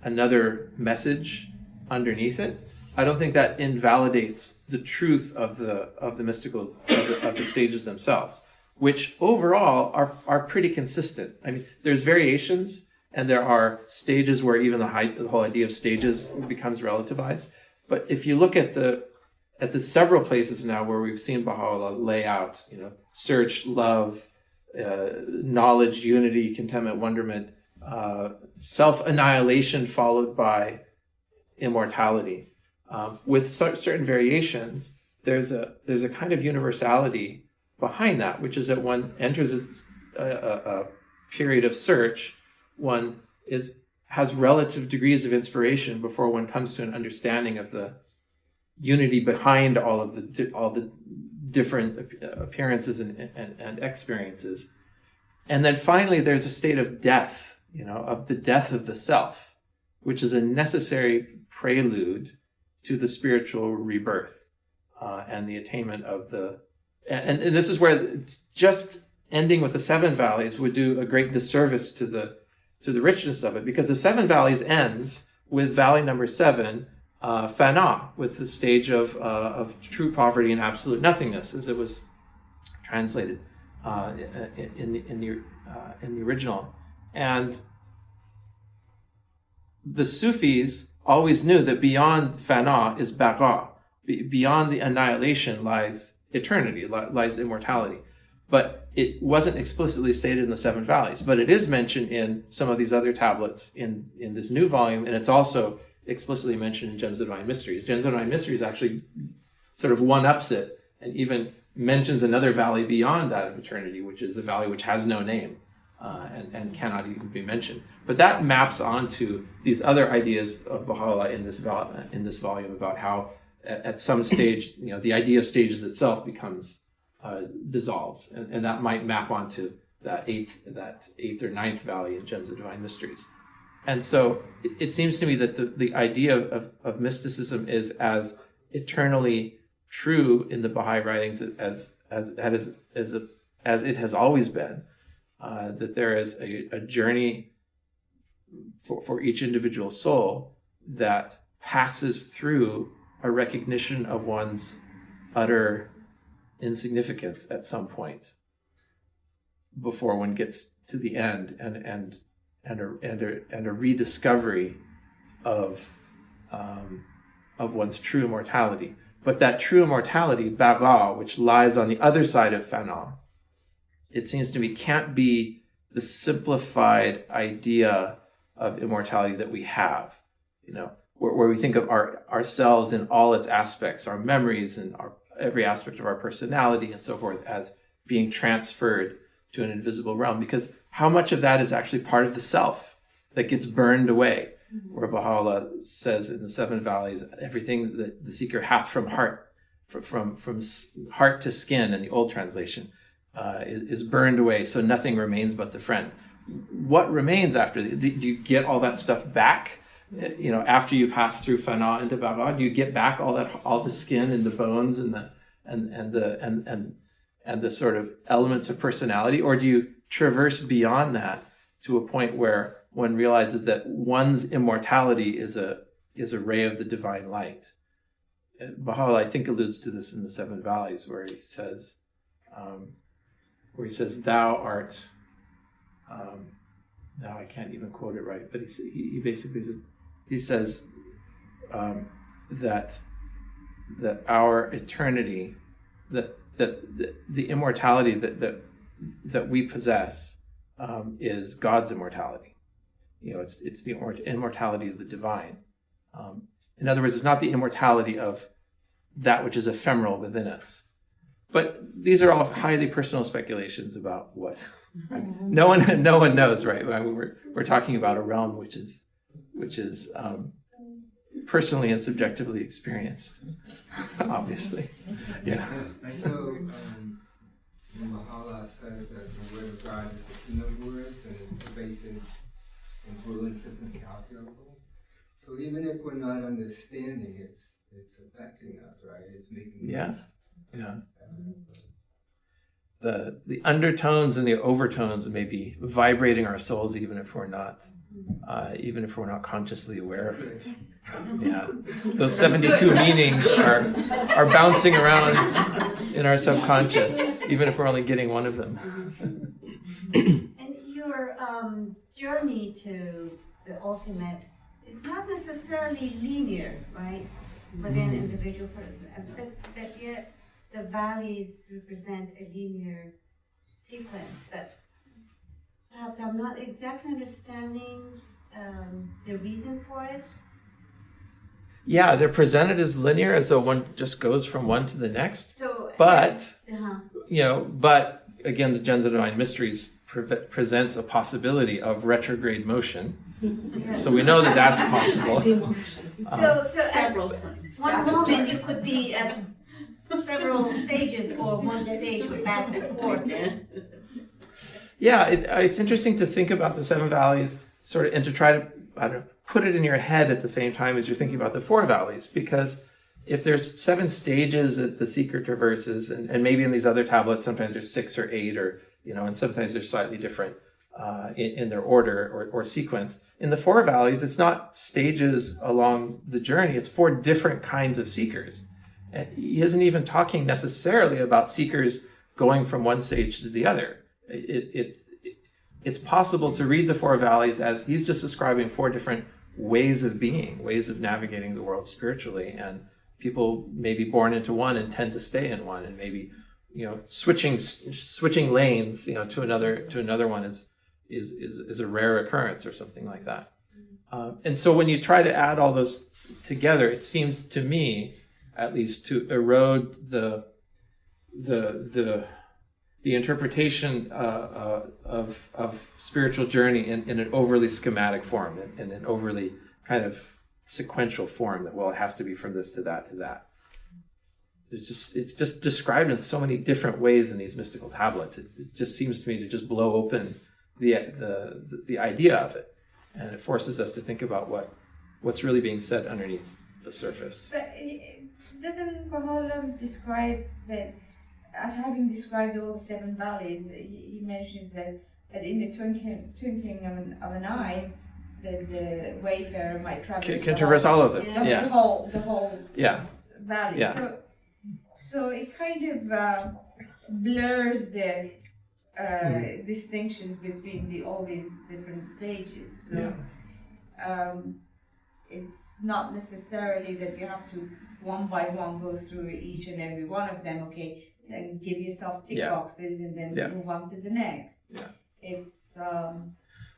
another message underneath it, I don't think that invalidates the truth of the mystical of the stages themselves, which overall are pretty consistent. I mean, there's variations, And there are stages where even the whole idea of stages becomes relativized. But if you look at the several places now where we've seen Baha'u'llah lay out, search, love, knowledge, unity, contentment, wonderment, self-annihilation followed by immortality, with certain variations, there's a kind of universality behind that, which is that one enters a period of search, one has relative degrees of inspiration before one comes to an understanding of the unity behind all the different appearances and experiences. And then finally, there's a state of death, of the death of the self, which is a necessary prelude to the spiritual rebirth and the attainment of the. And this is where just ending with the seven valleys would do a great disservice to the richness of it, because the seven valleys ends with valley number 7. Fana, with the stage of true poverty and absolute nothingness, as it was translated in the original. And the Sufis always knew that beyond Fana is Baqa. Beyond the annihilation lies eternity, lies immortality. But it wasn't explicitly stated in the seven valleys. But it is mentioned in some of these other tablets in this new volume, and it's also explicitly mentioned in Gems of Divine Mysteries. Gems of Divine Mysteries actually sort of one-ups it and even mentions another valley beyond that of eternity, which is a valley which has no name and cannot even be mentioned. But that maps onto these other ideas of Baha'u'llah in this volume about how at some stage, the idea of stages itself becomes dissolves, and that might map onto that eighth or ninth valley in Gems of Divine Mysteries. And so it seems to me that the idea of mysticism is as eternally true in the Baha'i writings as it has always been, that there is a journey for each individual soul that passes through a recognition of one's utter insignificance at some point before one gets to the end and a rediscovery of one's true immortality. But that true immortality, Baqa, which lies on the other side of Fana, it seems to me can't be the simplified idea of immortality that we have, where we think of ourselves in all its aspects, our memories and every aspect of our personality and so forth, as being transferred to an invisible realm. Because how much of that is actually part of the self that gets burned away? Where Baha'u'llah says in the seven valleys, everything that the seeker hath from heart, from heart to skin in the old translation, is burned away, so nothing remains but the friend. What remains after? Do you get all that stuff back? After you pass through Fana into Baqa, do you get back all the skin and the bones and the sort of elements of personality, or do you traverse beyond that to a point where one realizes that one's immortality is a ray of the divine light? Baha'u'llah, I think, alludes to this in the Seven Valleys, where he says, "Thou art." Now I can't even quote it right, but he basically says that our eternity, that the immortality that we possess is God's immortality. It's the immortality of the divine. In other words, it's not the immortality of that which is ephemeral within us. But these are all highly personal speculations about what no one knows, right? We're talking about a realm which is personally and subjectively experienced, obviously. Yeah. So Baha'u'llah says that the word of God is the king of words and its pervasive influence is incalculable. So even if we're not understanding, it's affecting us, right? It's making us. Yeah. The undertones and the overtones may be vibrating our souls, even if we're not consciously aware of it. Yeah, those 72 meanings are bouncing around in our subconscious, even if we're only getting one of them. And your journey to the ultimate is not necessarily linear, right? Within individual person, but yet the valleys represent a linear sequence. But perhaps I'm not exactly understanding the reason for it. Yeah, they're presented as linear, as though one just goes from one to the next. So, But, yes, but again, the Gens of Divine Mysteries presents a possibility of retrograde motion. yes. So we know that that's possible. So at Several times. one moment you could be at several stages or one stage with back and forth. Yeah, it's interesting to think about the seven valleys sort of, and to try to, I don't know, put it in your head at the same time as you're thinking about the four valleys, because if there's 7 stages that the seeker traverses, and maybe in these other tablets sometimes there's 6 or 8, or and sometimes they're slightly different in their order or sequence. In the four valleys, it's not stages along the journey; it's 4 different kinds of seekers. And he isn't even talking necessarily about seekers going from one stage to the other. It's possible to read the four valleys as he's just describing 4 different ways of being, ways of navigating the world spiritually, and people may be born into one and tend to stay in one, and maybe switching lanes to another one is a rare occurrence or something like that. And so when you try to add all those together, it seems to me, at least, to erode the interpretation of spiritual journey in an overly schematic form, in an overly kind of sequential form, that, well, it has to be from this to that to that. It's just described in so many different ways in these mystical tablets. It just seems to me to just blow open the idea of it, and it forces us to think about what's really being said underneath the surface. But doesn't Baha'u'llah describe that, having described all the 7 valleys, he mentions that in the twinkling of an eye, the wayfarer might traverse Can traverse all of it. the whole valley. Yeah. So it kind of blurs the distinctions between all these different stages. So it's not necessarily that you have to one by one go through each and every one of them, okay, and give yourself tick boxes and then move on to the next. Yeah. It's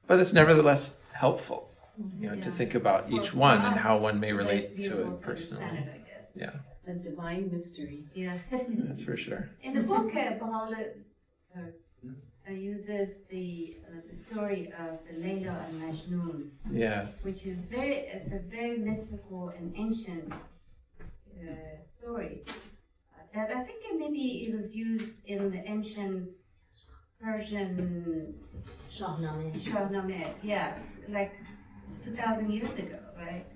but it's nevertheless helpful, to think about each one and how one may to relate be to able it personally. understand it, I guess. Yeah, A divine mystery. Yeah. that's for sure. In the book, Baha'u'llah uses the story of the Layla and Majnun, Yeah. which is a very mystical and ancient story. That I think maybe it was used in the ancient Persian Shahnameh, like 2,000 years ago, right?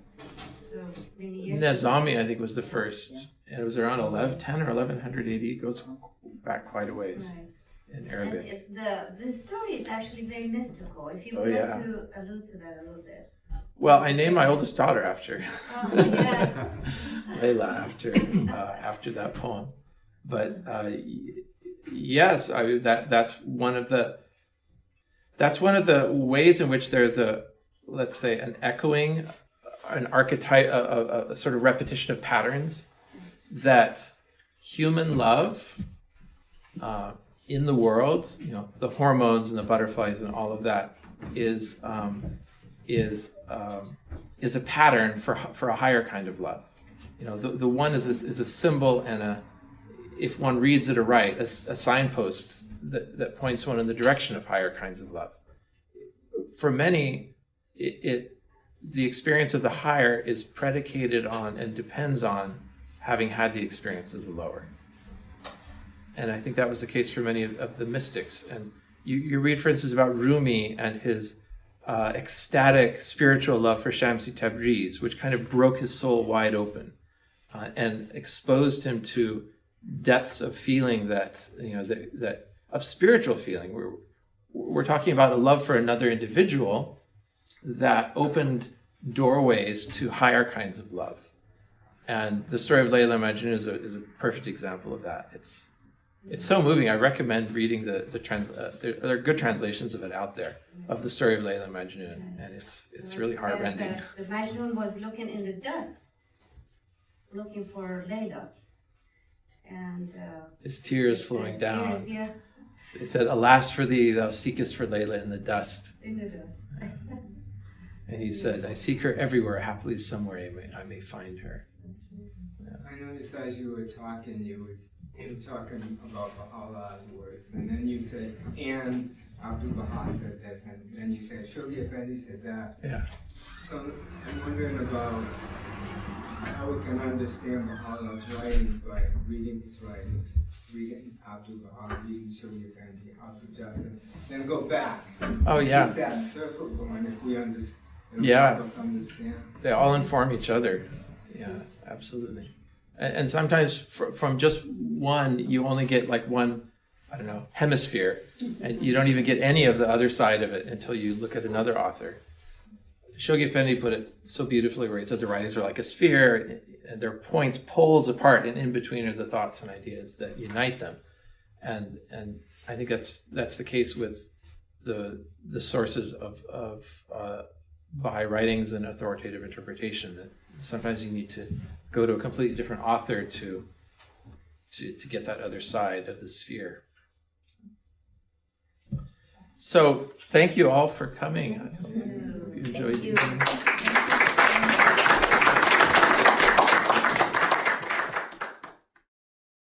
So many years ago. Nizami, I think, was the first, and it was around 10 or 1100 AD. It goes back quite a ways in Arabic. And the story is actually very mystical. If you would like to allude to that a little bit. Well, I named my oldest daughter after Oh, yes. Layla after that poem. But yes, that's one of the ways in which there's let's say, an echoing, an archetype, a sort of repetition of patterns that human love in the world, the hormones and the butterflies and all of that is a pattern for a higher kind of love. The one is a symbol and if one reads it aright, a signpost that points one in the direction of higher kinds of love. For many, the experience of the higher is predicated on and depends on having had the experience of the lower. And I think that was the case for many of the mystics. And you read, for instance, about Rumi and his ecstatic spiritual love for Shamsi Tabriz, which kind of broke his soul wide open and exposed him to depths of feeling that of spiritual feeling. We're talking about a love for another individual that opened doorways to higher kinds of love. And the story of Layla Majnun is a perfect example of that. It's so moving. I recommend reading there are good translations of it out there, of the story of Layla and Majnun, and it's really heartrending. The Majnun was looking in the dust, looking for Layla, and His tears flowing down. tears, yeah, He said, "Alas for thee, thou seekest for Layla in the dust." in the dust. And he said, "I seek her everywhere. Happily somewhere I may find her." I noticed as you were talking, you were talking about Baha'u'llah's words, and then you said, and Abdul Baha said this, and then you said, Shoghi Effendi said that. Yeah. So I'm wondering about how we can understand Baha'u'llah's writings by reading his writings, reading Abdul Baha, reading Shoghi Effendi, House of Justice, then go back. Oh, yeah. Keep that circle going if we understand. Yeah. Help us understand. They all inform each other. Yeah, absolutely. And sometimes from just one, you only get like one, I don't know, hemisphere, and you don't even get any of the other side of it until you look at another author. Shoghi Effendi put it so beautifully, where he said the writings are like a sphere, and they're poles apart, and in between are the thoughts and ideas that unite them. And I think that's the case with the sources of Baha'i writings and authoritative interpretation. That sometimes you need to go to a completely different author to get that other side of the sphere. So thank you all for coming. I hope you enjoyed Thank you.